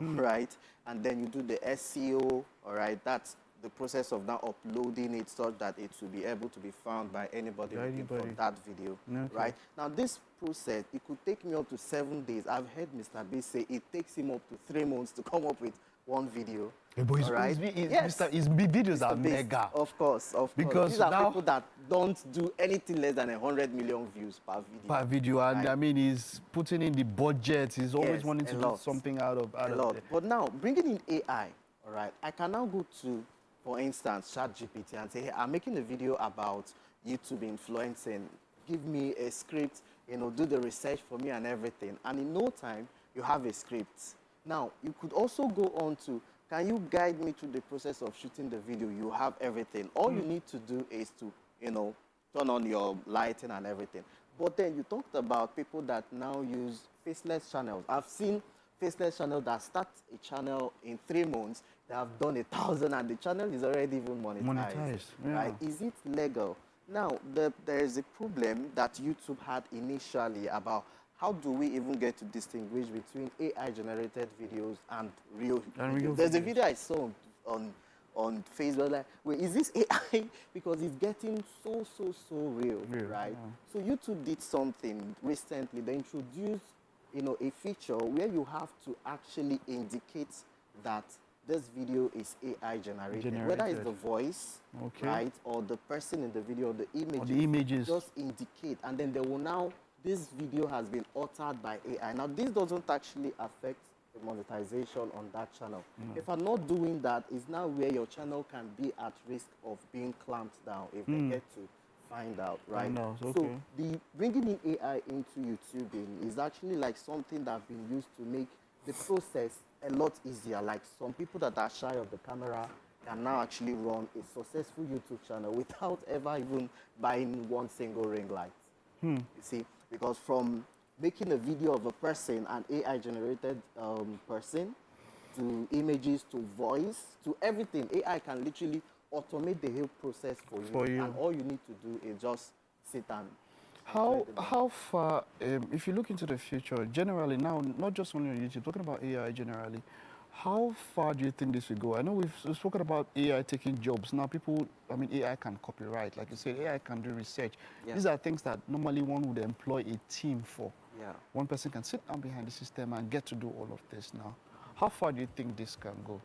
all right? And then you do the SEO, all right? That's the process of now uploading it so that it will be able to be found by anybody looking for that video, right? Now, this process, it could take me up to 7 days. I've heard Mr. B say it takes him up to 3 months to come up with one video. But his videos are mega. Of course. Because these are people that don't do anything less than 100 million views per video. Per video, and I mean, he's putting in the budget. He's always wanting to do something out of it. But now, bringing in AI, all right, I can now go to, for instance, ChatGPT and say, hey, I'm making a video about YouTube influencing. Give me a script, you know, do the research for me and everything. And in no time, you have a script. Now, you could also go on to, can you guide me through the process of shooting the video? You have everything. All you need to do is to, you know, turn on your lighting and everything. But then you talked about people that now use faceless channels. I've seen faceless channels that start a channel in 3 months. They have done 1,000 and the channel is already even monetized. Right? Is it legal? Now, there is a problem that YouTube had initially about how do we even get to distinguish between AI-generated videos and real videos? There's a video I saw on Facebook, like, wait, is this AI? Because it's getting so real, right? So YouTube did something recently. They introduced, you know, a feature where you have to actually indicate that this video is AI generated. Whether it's the voice, right, or the person in the video, or the images, just indicate, and then they will now, this video has been altered by AI. Now, this doesn't actually affect the monetization on that channel. If I'm not doing that, it's now where your channel can be at risk of being clamped down if they get to find out, right? So the bringing in AI into YouTubing is actually like something that's been used to make the process a lot easier. Like some people that are shy of the camera can now actually run a successful YouTube channel without ever even buying one single ring light. You see, because from making a video of a person, an AI-generated person, to images, to voice, to everything, AI can literally automate the whole process for you. And all you need to do is just sit and how far, if you look into the future, generally now, not just only on YouTube, talking about AI generally, How far do you think this will go? I know we've spoken about AI taking jobs. Now people, I mean, AI can copyright. Like you said, AI can do research. Yeah. These are things that normally one would employ a team for. Yeah. One person can sit down behind the system and get to do all of this now. How far do you think this can go?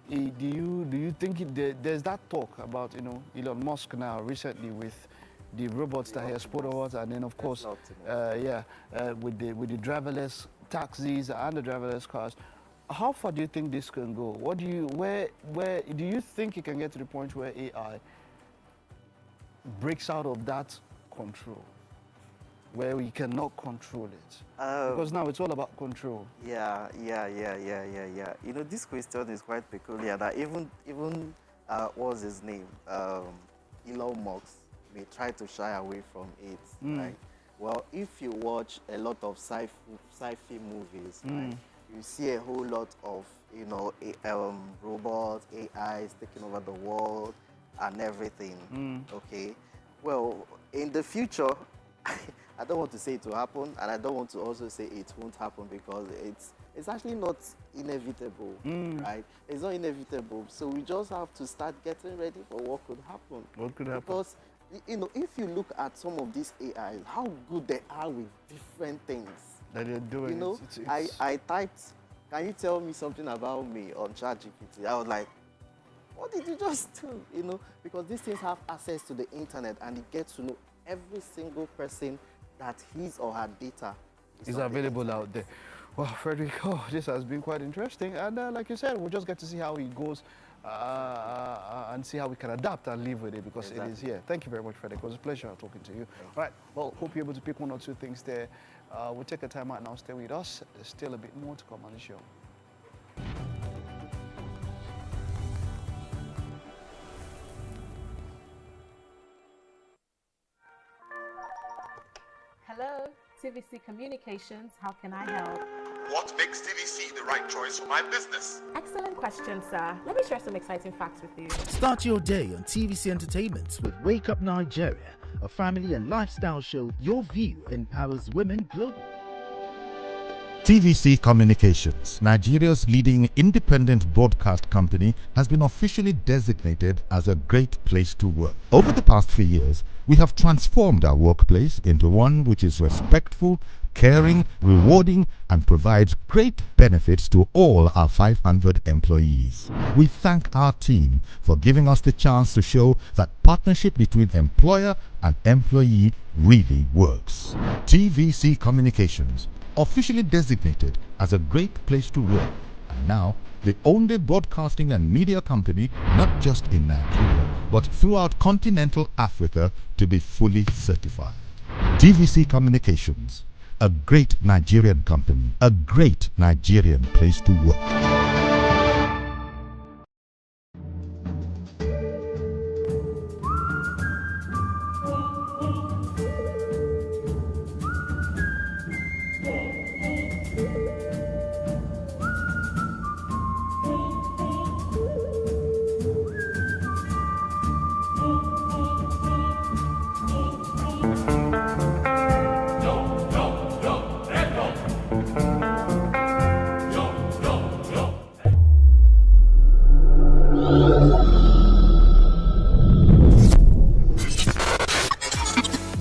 Do you think there's that talk about, you know, Elon Musk now recently with the robots that he has put out, and then of course, with the driverless taxis and the driverless cars. How far do you think this can go? What do you, where do you think it can get to the point where AI breaks out of that control, where we cannot control it? Because now it's all about control. Yeah. You know, this question is quite peculiar. That even what's his name, Elon Musk, may try to shy away from it. Right? Well, if you watch a lot of sci-fi movies, right, you see a whole lot of, you know, robots, AIs taking over the world and everything. Okay. Well, in the future, I don't want to say it will happen, and I don't want to also say it won't happen, because it's actually not inevitable, right? It's not inevitable. So we just have to start getting ready for what could happen. What could happen? Because, you know, if you look at some of these AIs, how good they are with different things that they're doing. You know, I typed, "Can you tell me something about me?" on ChatGPT. I was like, what did you just do? You know, because these things have access to the internet, and it gets to know every single person that his or her data is available out there. Well, Frederick, this has been quite interesting. And like you said, we'll just get to see how it goes and see how we can adapt and live with it, because it is here. Thank you very much, Frederick. It was a pleasure talking to you. All right, well, hope you're able to pick one or two things there. We'll take a time out now. Stay with us. There's still a bit more to come on the show. Hello, TVC Communications. How can I help? What makes TVC the right choice for my business? Excellent question, sir. Let me share some exciting facts with you. Start your day on TVC Entertainment with Wake Up Nigeria, a family and lifestyle show. Your view empowers women globally. TVC Communications, Nigeria's leading independent broadcast company, has been officially designated as a great place to work. Over the past few years, we have transformed our workplace into one which is respectful, caring, rewarding, and provides great benefits to all our 500 employees. We thank our team for giving us the chance to show that partnership between employer and employee really works. TVC Communications, officially designated as a great place to work, and now the only broadcasting and media company, not just in Nigeria, but throughout continental Africa, to be fully certified. TVC Communications, a great Nigerian company, a great Nigerian place to work.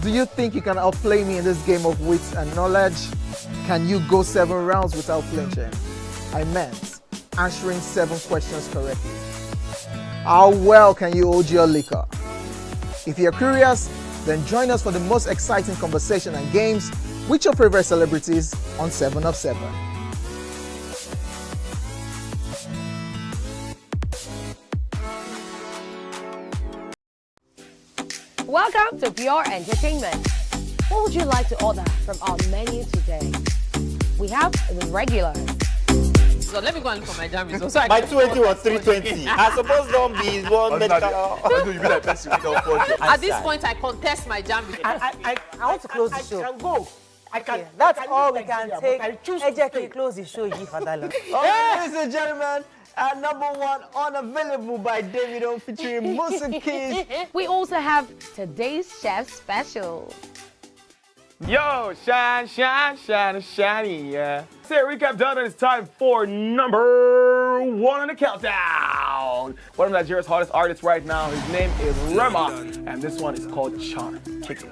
Do you think you can outplay me in this game of wits and knowledge? Can you go 7 rounds without flinching? I meant answering 7 questions correctly. How well can you hold your liquor? If you're curious, then join us for the most exciting conversation and games with your favorite celebrities on 7 of 7. Welcome to Pure Entertainment. What would you like to order from our menu today? We have the regular. So let me go and look for my jam results. So My 280 was 320. I suppose don't be one medical. At this point, I contest my jam results. I want to close the show. I can go. I can. Okay, that's all we can take. Ejeki, close the show, Yifadala. Ladies and gentlemen, number 1, Unavailable by Davido featuring Musa Keys. We also have today's chef special. Yo, shine, shine, shine, shiny, yeah. Say recap done, and it's time for number 1 on the countdown. One of Nigeria's hottest artists right now, his name is Rema, and this one is called Charm. Kick it.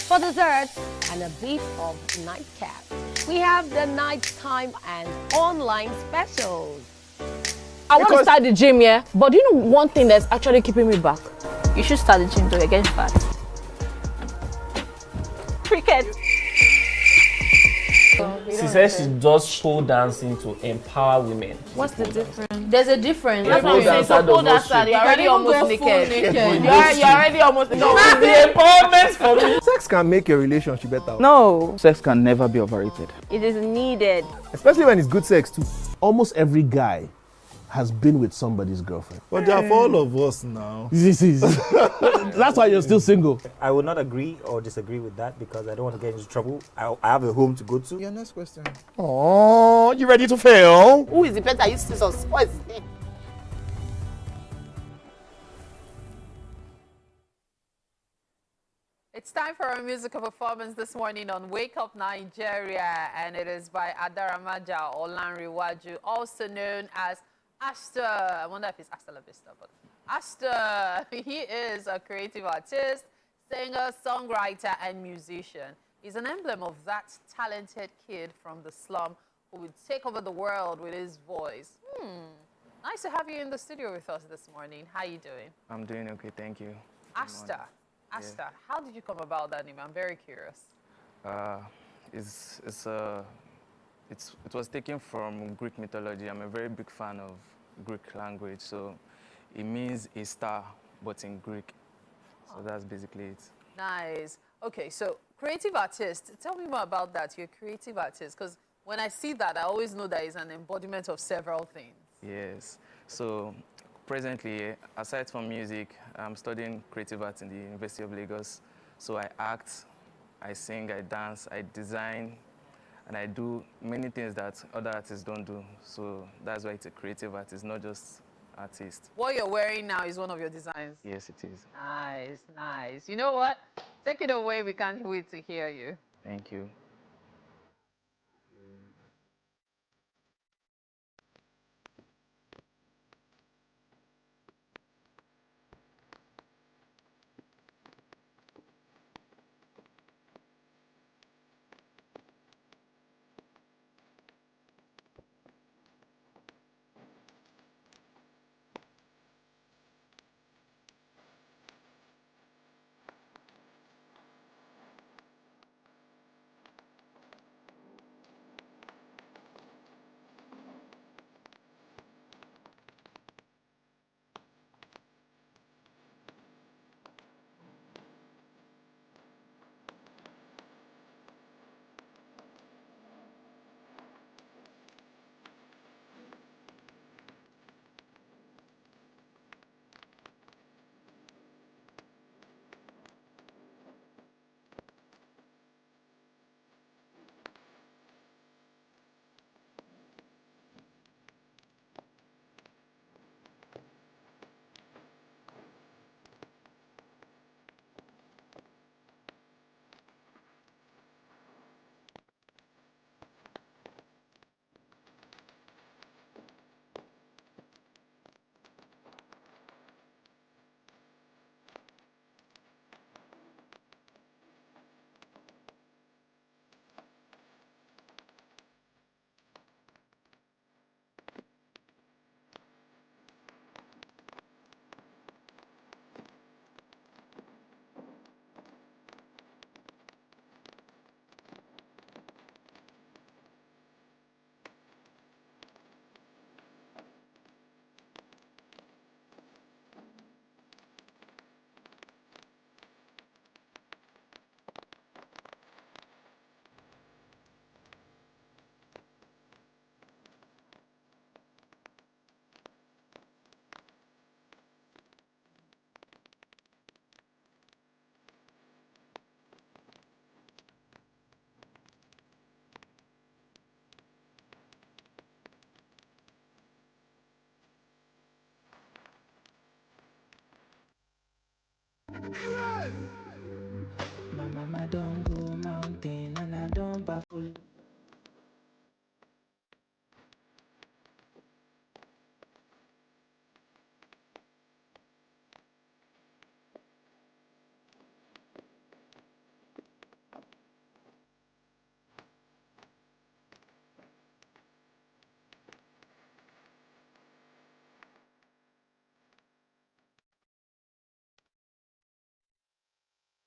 For dessert and a bit of nightcap, we have the nighttime and online specials. I want to start the gym, yeah? But do you know one thing that's actually keeping me back? You should start the gym to get fat. Cricket. She says she does pole dancing to empower women. What's the difference? There's a difference. That's what I'm saying. So pole dancer, you're already almost naked. You're already almost naked. No, it's the empowerment for me. Sex can make a relationship better. No. Sex can never be overrated. It is needed. Especially when it's good sex too. Almost every guy has been with somebody's girlfriend. But they are for all of us now. That's why you're still single. I would not agree or disagree with that because I don't want to get into trouble. I have a home to go to. Your next question. Oh, you ready to fail? Who is the better? You see some spoils. It's time for our musical performance this morning on Wake Up Nigeria, and it is by Adaramaja Olanrewaju, also known as Ashton. I wonder if it's Hasta la Vista, but Ashton. He is a creative artist, singer, songwriter, and musician. He's an emblem of that talented kid from the slum who would take over the world with his voice. Nice to have you in the studio with us this morning. How are you doing? I'm doing okay, thank you. Ashton. Ashton, how did you come about that name? I'm very curious. It was taken from Greek mythology. I'm a very big fan of Greek language, so it means a star, but in Greek. So that's basically it. Nice. Okay, so creative artist. Tell me more about that. You're a creative artist, because when I see that, I always know that it's an embodiment of several things. Yes. So presently, aside from music, I'm studying creative arts in the University of Lagos. So I act, I sing, I dance, I design, and I do many things that other artists don't do. So that's why it's a creative artist, not just artist. What you're wearing now is one of your designs. Yes, it is. Nice, nice. You know what? Take it away. We can't wait to hear you. Thank you.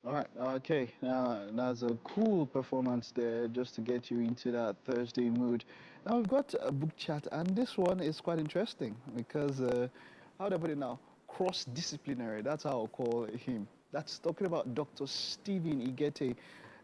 All right. Okay. That's a cool performance there, just to get you into that Thursday mood. Now we've got a book chat, and this one is quite interesting because, how do I put it now? Cross-disciplinary. That's how I'll call him. That's talking about Dr. Stephen Igete,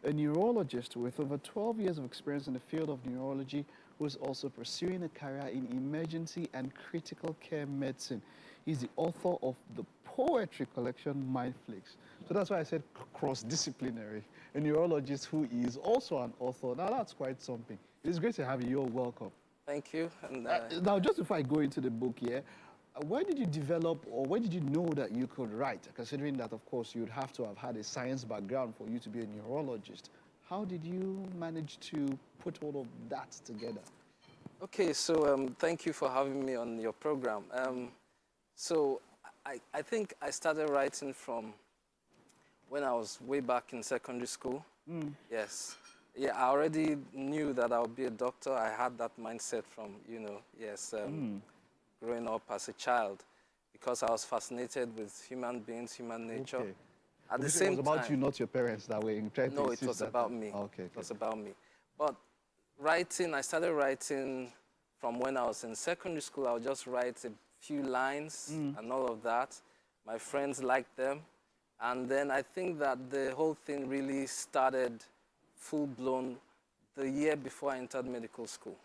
a neurologist with over 12 years of experience in the field of neurology, who is also pursuing a career in emergency and critical care medicine. He's the author of the poetry collection Mindflix. So that's why I said cross-disciplinary. A neurologist who is also an author. Now that's quite something. It's great to have you. You're welcome. Thank you. And, Now, just before I go into the book here, where did you develop, or where did you know that you could write? Considering that, of course, you'd have to have had a science background for you to be a neurologist. How did you manage to put all of that together? Okay, so thank you for having me on your program. So I think I started writing from when I was way back in secondary school. Yes. Yeah, I already knew that I would be a doctor. I had that mindset from, growing up as a child, because I was fascinated with human beings, human nature. Okay. At the Because same it was about time, you, not your parents, that way. no, it was about me. Okay. It was about me. But writing, I started writing from when I was in secondary school. I would just write a few lines and all of that. My friends liked them. And then I think that the whole thing really started full-blown the year before I entered medical school.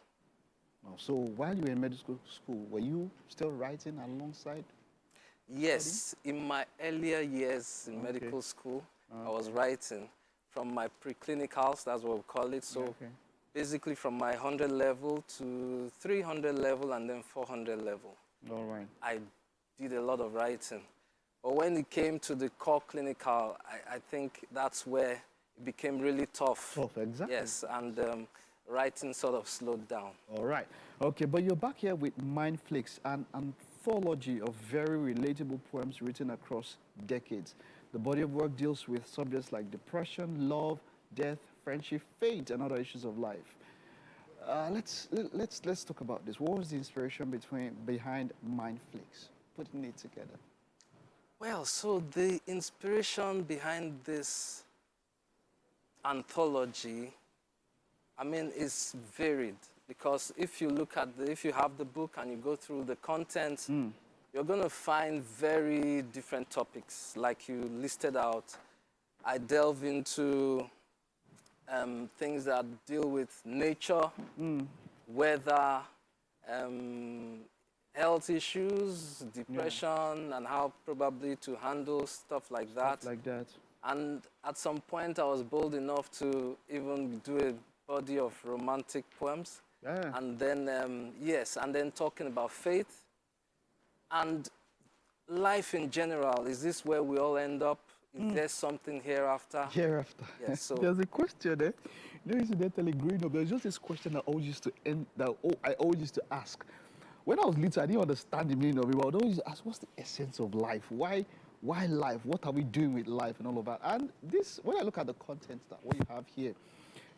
So while you were in medical school, were you still writing alongside? Yes, in my earlier years in medical school, I was writing from my preclinicals, that's what we call it. So basically from my 100 level to 300 level and then 400 level. All right. I did a lot of writing. But when it came to the core clinical, I think that's where it became really tough. Tough, exactly. Yes, and writing sort of slowed down. All right. Okay, but you're back here with Mindflix, an anthology of very relatable poems written across decades. The body of work deals with subjects like depression, love, death, friendship, fate, and other issues of life. Let's talk about this. What was the inspiration behind Mindflix, putting it together? Well, so the inspiration behind this anthology, I mean, is varied, because if you look at if you have the book and you go through the content, you're going to find very different topics, like you listed out. I delve into things that deal with nature, weather, health issues, depression, and how probably to handle stuff like that. And at some point, I was bold enough to even do a body of romantic poems. And then, and then talking about faith and life in general. Is this where we all end up? Is there something hereafter? Hereafter. Yes, so there's a question there. You know, incidentally, growing up, there's just this question that I always used to ask. When I was little, I didn't understand the meaning of it, but I would always ask, what's the essence of life? Why life? What are we doing with life and all of that? And this, when I look at the content that what you have here,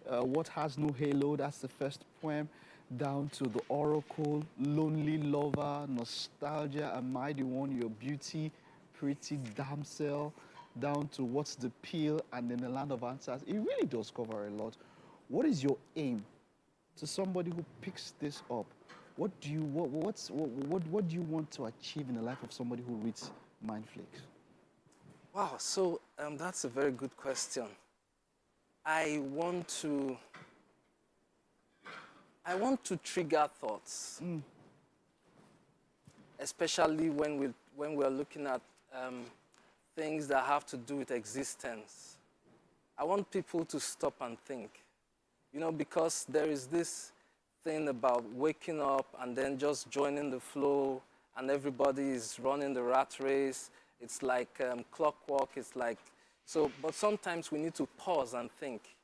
What Has No Halo, that's the first poem, down to The Oracle, Lonely Lover, Nostalgia, Am I the One, Your Beauty, Pretty Damsel, down to What's the Peel, and then The Land of Answers. It really does cover a lot. What is your aim to somebody who picks this up? What do you want to achieve in the life of somebody who reads Mindflix? Wow, so that's a very good question. I want to trigger thoughts, especially when we're looking at things that have to do with existence. I want people to stop and think, because there is this thing about waking up and then just joining the flow, and everybody is running the rat race. It's like clockwork. It's like so. But sometimes we need to pause and think: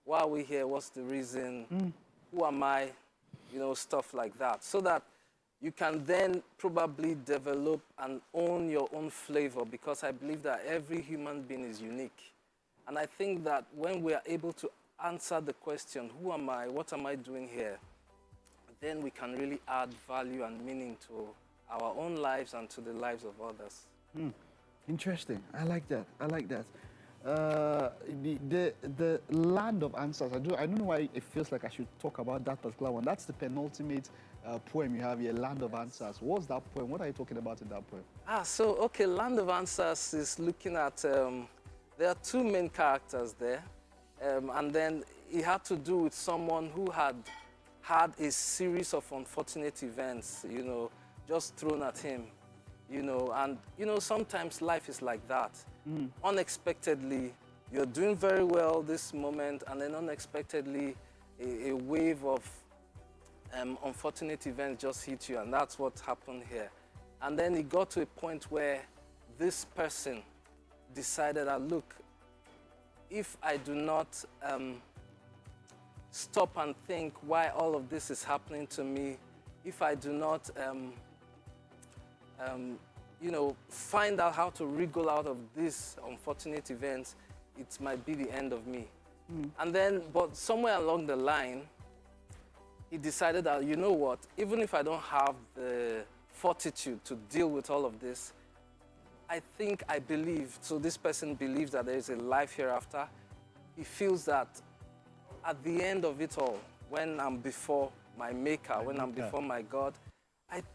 why are we here? What's the reason? Who am I? Stuff like that, so that you can then probably develop and own your own flavor. Because I believe that every human being is unique, and I think that when we are able to answer the question, who am I? What am I doing here? Then we can really add value and meaning to our own lives and to the lives of others. Interesting. I like that. the land of answers. I don't know why it feels like I should talk about that particular one. That's the penultimate poem you have here, Land of Answers. What's that poem? What are you talking about in that poem? Okay, Land of Answers is looking at, there are two main characters there, and then it had to do with someone who had a series of unfortunate events, you know, just thrown at him, you know, and, you know, sometimes life is like that. Unexpectedly, you're doing very well this moment, and then unexpectedly, a wave of unfortunate events just hit you, and that's what happened here. And then it got to a point where this person decided that, look, if I do not stop and think why all of this is happening to me, if I do not, you know, find out how to wriggle out of these unfortunate events, it might be the end of me. And then, but somewhere along the line, he decided that, you know what, even if I don't have the fortitude to deal with all of this, I believe, so this person believes that there is a life hereafter. He feels that at the end of it all, when I'm before my Maker, when I'm before my God,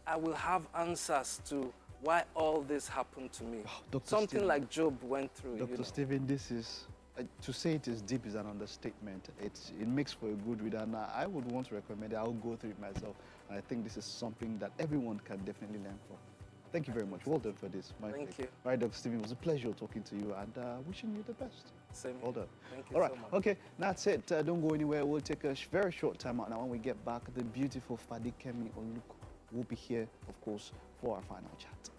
I will have answers to why all this happened to me. Something Stephen, like Job went through. Dr. Stephen, this is, to say it is deep is an understatement. It makes for a good reader, and I would want to recommend it. I'll go through it myself, and I think this is something that everyone can definitely learn from. Thank you very much. Well done for this. Thank you. All right, Dr. Stephen, it was a pleasure talking to you, and wishing you the best. Same. Well done. Thank you All right, so much. okay, that's it. Don't go anywhere. We'll take a very short time out. Now, when we get back, the beautiful Fadikemi Oluko will be here, of course, for our final chat.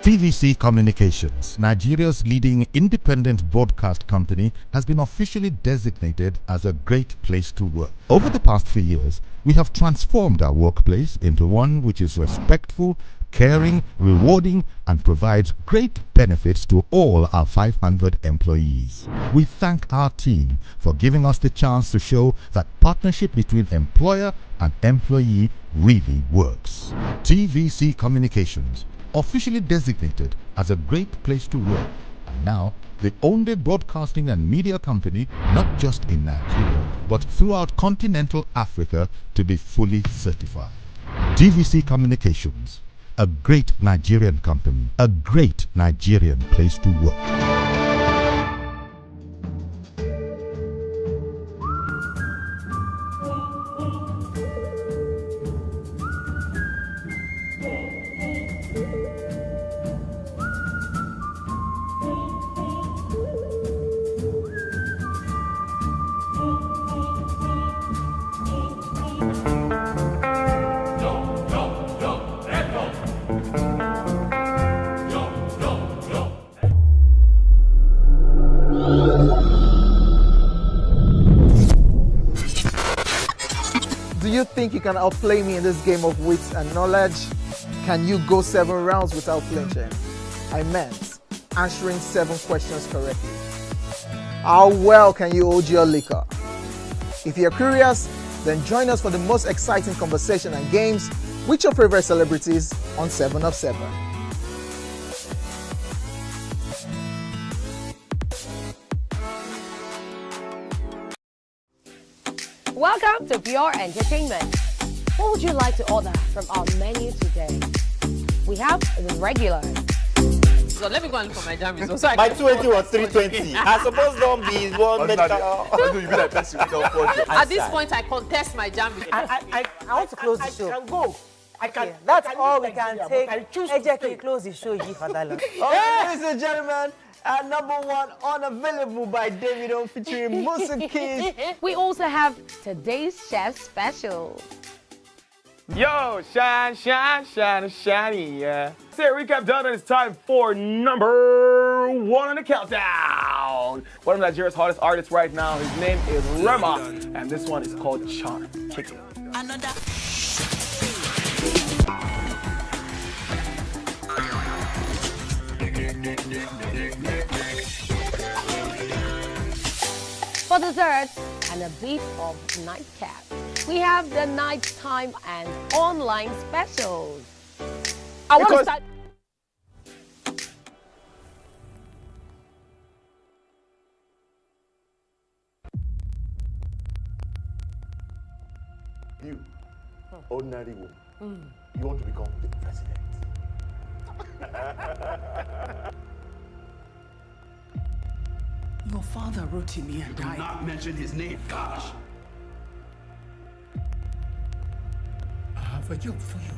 TVC Communications, Nigeria's leading independent broadcast company, has been officially designated as a great place to work. Over the past 3 years, we have transformed our workplace into one which is respectful, caring, rewarding, and provides great benefits to all our 500 employees. We thank our team for giving us the chance to show that partnership between employer and employee really works. TVC Communications, officially designated as a great place to work, and now the only broadcasting and media company not just in Nigeria but throughout continental Africa to be fully certified. TVC Communications, a great Nigerian company, a great Nigerian place to work. Do you think you can outplay me in this game of wits and knowledge? Can you go 7 rounds without flinching? I meant answering 7 questions correctly. How well can you hold your liquor? If you're curious, then join us for the most exciting conversation and games with your favorite celebrities on 7 of 7. Welcome to Pure Entertainment. What would you like to order from our menu today? We have the regular. So let me go and look for my jam results. So My 280 was 320. I suppose don't be one medical. At this point, I contest my jam results. I want to close the show. I can go. I can. Okay, that's I can all leave we can Nigeria, take. but I choose to Ejeki, stay. close the show, Yi Fadala. Okay, ladies and gentlemen, number 1 unavailable by Davido featuring Musa Keys. We also have today's chef special. Yo, shine, shine, shine, shiny, yeah. Say recap done, and it's time for number 1 on the countdown. One of Nigeria's hottest artists right now, his name is Rema, and this one is called Charm. Kick it. Another. For dessert and a bit of nightcap. we have the nighttime and online specials. I want to start. You, ordinary woman, you want to become the president. Your father wrote to me and Do died. not mention his name, gosh. I have a job for you.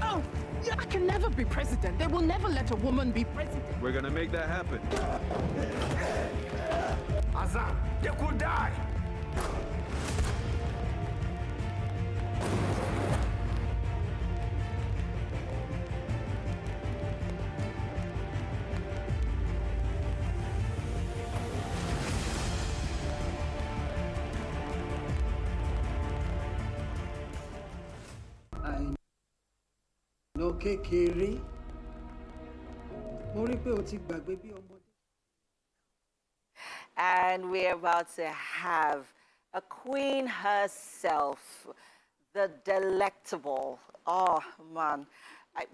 Oh, I can never be president. They will never let a woman be president. We're gonna make that happen. Azam, they could die. No kékeré. Mo rí pé o ti gbàgbé bí ọmọdé. And we're about to have a queen herself, the delectable. Oh, man.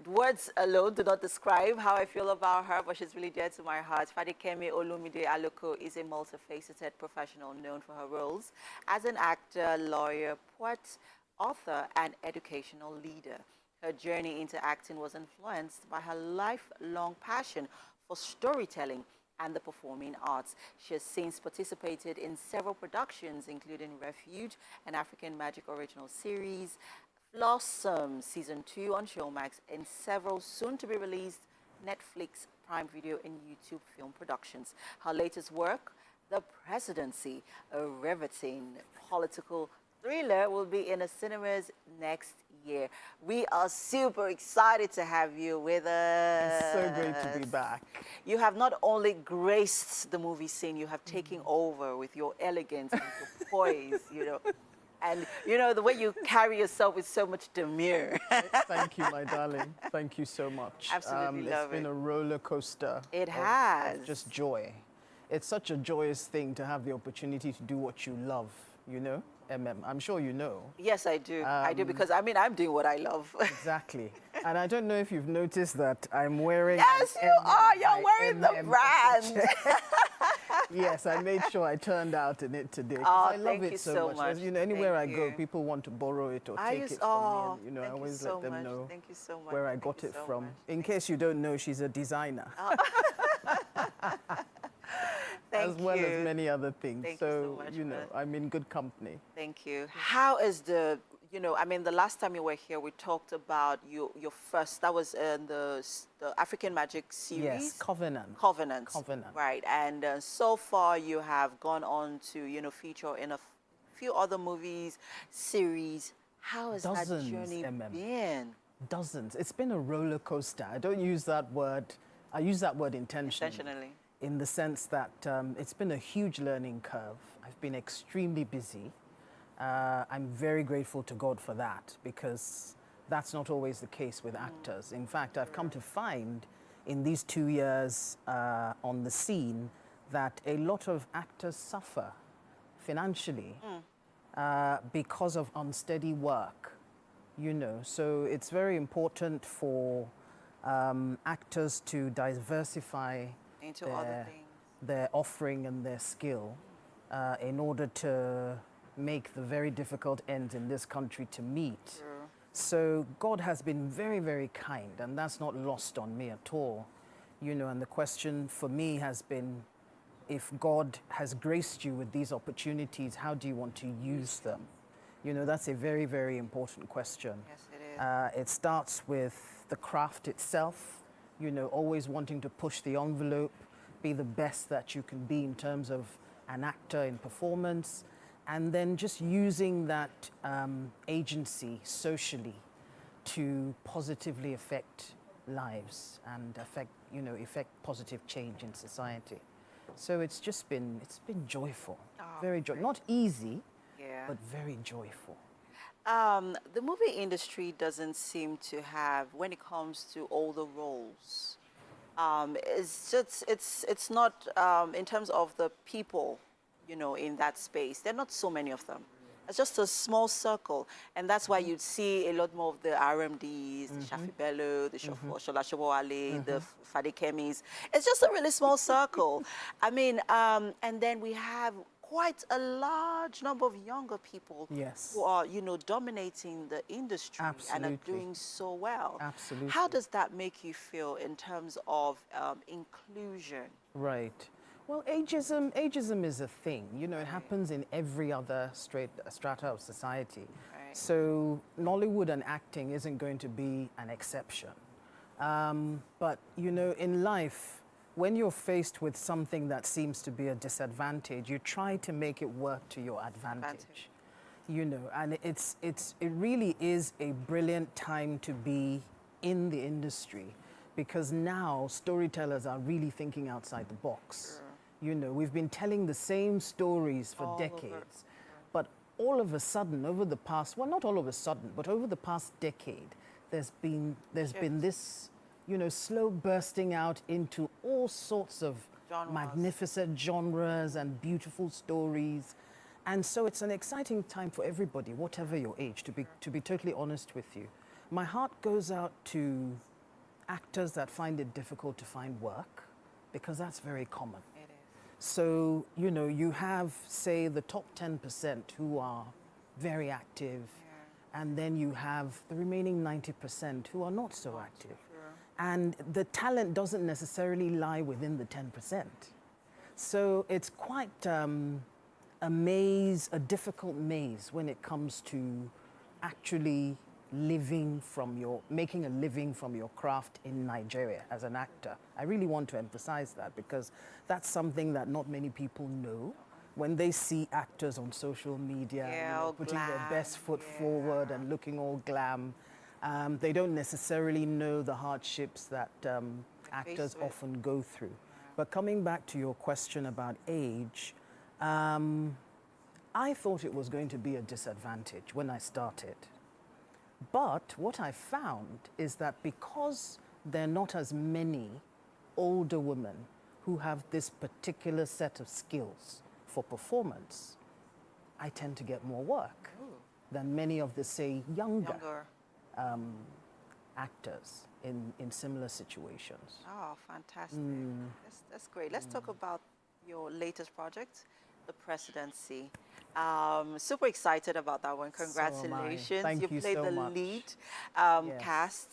Words alone do not describe how I feel about her, but she's really dear to my heart. Fadikemi Olumide Aloko is a multifaceted professional known for her roles as an actor, lawyer, poet, author, and educational leader. Her journey into acting was influenced by her lifelong passion for storytelling and the performing arts. She has since participated in several productions, including Refuge, an African Magic original series, Blossom Season 2 on Showmax, and several soon-to-be-released Netflix, Prime Video, and YouTube film productions. Her latest work, The Presidency, a riveting political thriller, will be in the cinemas next year. We are super excited to have you with us. It's so great to be back. You have not only graced the movie scene, you have taken over with your elegance and your poise, you know. And, you know, the way you carry yourself with so much demure. Thank you, my darling. Thank you so much. Absolutely love It's been a roller coaster. It has. Of just joy. It's such a joyous thing to have the opportunity to do what you love, you know? I'm sure you know. Yes, I do. I do, because, I mean, I'm doing what I love. Exactly. And I don't know if you've noticed that I'm wearing... Yes, you are. You're wearing the brand. Yes, I made sure I turned out in it today. Oh, I love it so much. much. You know, anywhere Thank I go, you. people want to borrow it or take it from me. And, you know, I always let them know where I got it from. In case you don't know, she's a designer. As well as many other things. Thank so, you so much, you know, I'm in good company. Thank you. How is the, you know, I mean, the last time you were here, we talked about your first, that was in the African Magic series. Yes, Covenant. Covenant. Covenant. Right. And so far you have gone on to, you know, feature in a few other movies, series. How has that journey been? Dozens. It's been a roller coaster. I don't use that word. I use that word intentionally. In the sense that it's been a huge learning curve. I've been extremely busy. I'm very grateful to God for that, because that's not always the case with actors. In fact, I've come to find in these 2 years on the scene that a lot of actors suffer financially because of unsteady work, you know. So it's very important for actors to diversify into other things, their offering and their skill in order to make the very difficult ends in this country to meet. True. So God has been very, very kind, and that's not lost on me at all. You know, and the question for me has been, if God has graced you with these opportunities, how do you want to use them? You know, that's a very, very important question. Yes, it is. It starts with the craft itself, you know, always wanting to push the envelope, be the best that you can be in terms of an actor in performance, and then just using that agency socially to positively affect lives and effect positive change in society. So it's been joyful, very joyful. Not easy, but very joyful. The movie industry doesn't seem to have, when it comes to older roles, it's not, in terms of the people, you know, in that space, there are not so many of them. It's just a small circle, and that's why you'd see a lot more of the RMDs, the Shafi Bello, the Shola Shobowale, the Fadekemis. It's just a really small circle. I mean, and then we have quite a large number of younger people who are, you know, dominating the industry and are doing so well. Absolutely. How does that make you feel in terms of inclusion? Right. Well, ageism is a thing. You know, it happens in every other strata of society. So Nollywood and acting isn't going to be an exception. But, you know, in life, when you're faced with something that seems to be a disadvantage, you try to make it work to your advantage. You know, and it really is a brilliant time to be in the industry, because now storytellers are really thinking outside the box. You know, we've been telling the same stories for decades, but all of a sudden, over the past, well, not all of a sudden, but over the past decade, there's been this, you know, slow bursting out into all sorts of magnificent genres and beautiful stories. And so it's an exciting time for everybody, whatever your age, to be totally honest with you. My heart goes out to actors that find it difficult to find work, because that's very common. So, you know, you have, say, the top 10% who are very active, and then you have the remaining 90% who are not so active. And the talent doesn't necessarily lie within the 10%. So it's quite a maze, a difficult maze when it comes to actually making a living from your craft in Nigeria as an actor. I really want to emphasize that, because that's something that not many people know. When they see actors on social media, you know, putting their best foot forward and looking all glam, they don't necessarily know the hardships that actors often go through. But coming back to your question about age, I thought it was going to be a disadvantage when I started. But what I found is that because there are not as many older women who have this particular set of skills for performance, I tend to get more work than many of the, say, younger. Actors in similar situations. Oh, fantastic. That's great. Let's talk about your latest project, The Presidency. Super excited about that one. Congratulations. So Thank you played so the much. lead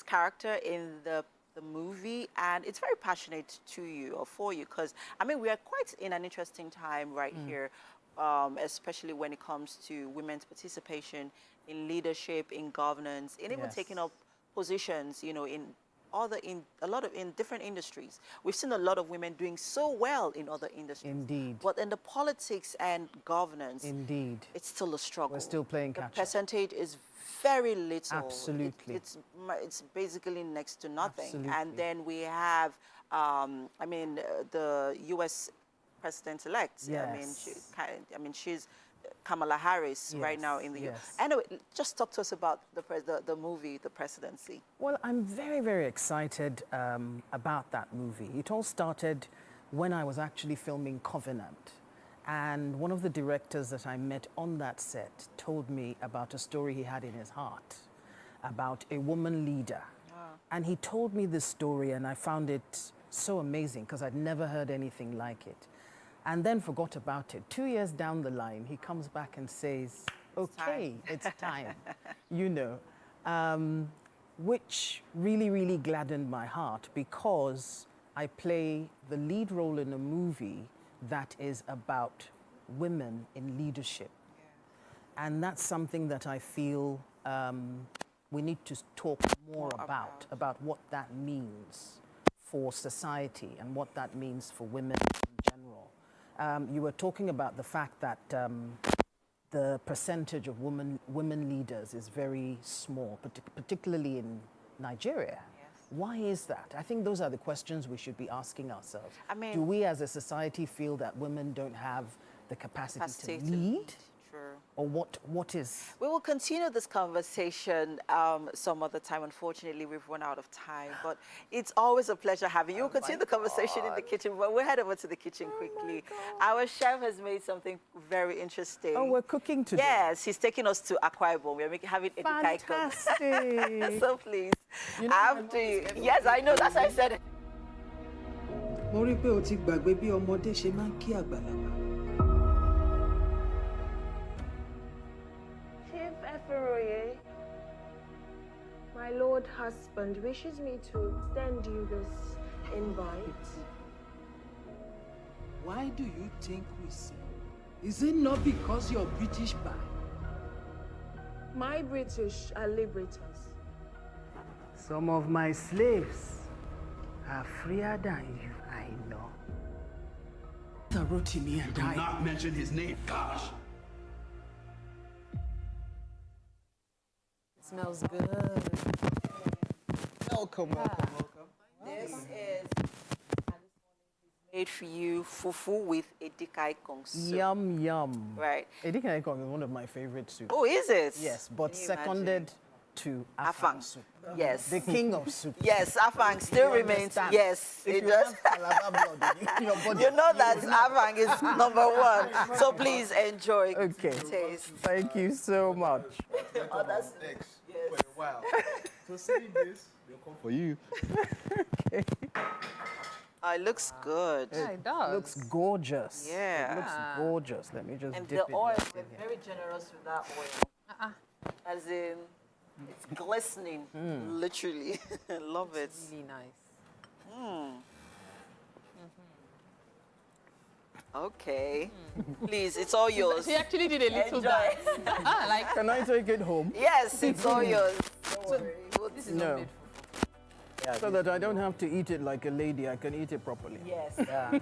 character in the movie, and it's very passionate to you or for you, because I mean, we are quite in an interesting time right here, especially when it comes to women's participation in leadership, in governance, and even taking up positions, you know, in different industries. We've seen a lot of women doing so well in other industries. Indeed. But in the politics and governance, Indeed, it's still a struggle. We're still playing catch up. The percentage is very little. Absolutely. It's basically next to nothing. Absolutely. And then we have, I mean, the U.S. President-elect. Yes. I mean, she's Kamala Harris right now in the U.S. Anyway, just talk to us about the movie, The Presidency. Well, I'm very, very excited about that movie. It all started when I was actually filming Covenant. And one of the directors that I met on that set told me about a story he had in his heart about a woman leader. And he told me this story, and I found it so amazing because I'd never heard anything like it. And then forgot about it. 2 years down the line, he comes back and says, okay, it's time, you know, which really, really gladdened my heart, because I play the lead role in a movie that is about women in leadership. And that's something that I feel we need to talk more about what that means for society and what that means for women in general. You were talking about the fact that the percentage of women leaders is very small, particularly in Nigeria. Why is that? I think those are the questions we should be asking ourselves. I mean, do we as a society feel that women don't have the capacity to lead? True. Or what is? We will continue this conversation some other time. Unfortunately, we've run out of time, but it's always a pleasure having you. We'll continue the conversation in the kitchen, but we'll head over to the kitchen quickly. Our chef has made something very interesting. Oh, we're cooking today. Yes, he's taking us to Akwa Ibom. We're having Edikang Ikong. Fantastic. So please, after you. Yes, I know. That's why I said it. Mo rí pé o ti gbàgbé bí ọmọdé ṣe máa ń kí àgbàlagbà. Chief Eferoye, my lord husband wishes me to extend you this invite. Why do you think we sing? Is it not because you're British by? My British are liberators. Some of my slaves are freer than you, I know. Rotimi and Do not mention his name, gosh. It smells good. Welcome. This is made for you fufu with Edikang Ikong soup. Yum, yum. Right. Edikang Ikong is one of my favorite soups. Oh, is it? Yes, but Can you seconded to afang soup. Yes. The king of soup. Yes, afang still remains. understand? Yes, If it you does. have Calabar blood in your body, You know that will afang is #1. So please enjoy. Okay. Taste. Thank you so much. Oh, that's For a while. So saying this, they'll come for you. Oh, it looks good. Yeah, it does. Looks gorgeous. Yeah. It looks gorgeous. Let me just And dip the it oil, right we're in here. very generous with that oil. As in, it's glistening, literally. I love it. Really nice. Okay. Please, it's all yours. She actually did a little Enjoy. dance. Like, Can I take it home? Yes, it's all yours. this is No. not made So that I don't have to eat it like a lady, I can eat it properly. Yes. Yeah.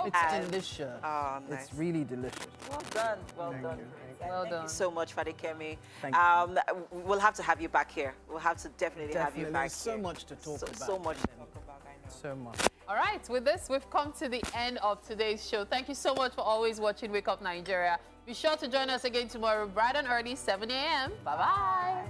It's And- delicious. Oh, nice. It's really delicious. Well done. Well done. Well Thank done. you so much, Fadikemi. Thank you. We'll have to have you back here. We'll have to definitely have you Definitely. back There's so here. much to talk about. So much to talk about, I know. So much. All right, with this, we've come to the end of today's show. Thank you so much for always watching Wake Up Nigeria. Be sure to join us again tomorrow, bright and early, 7 a.m. Bye-bye.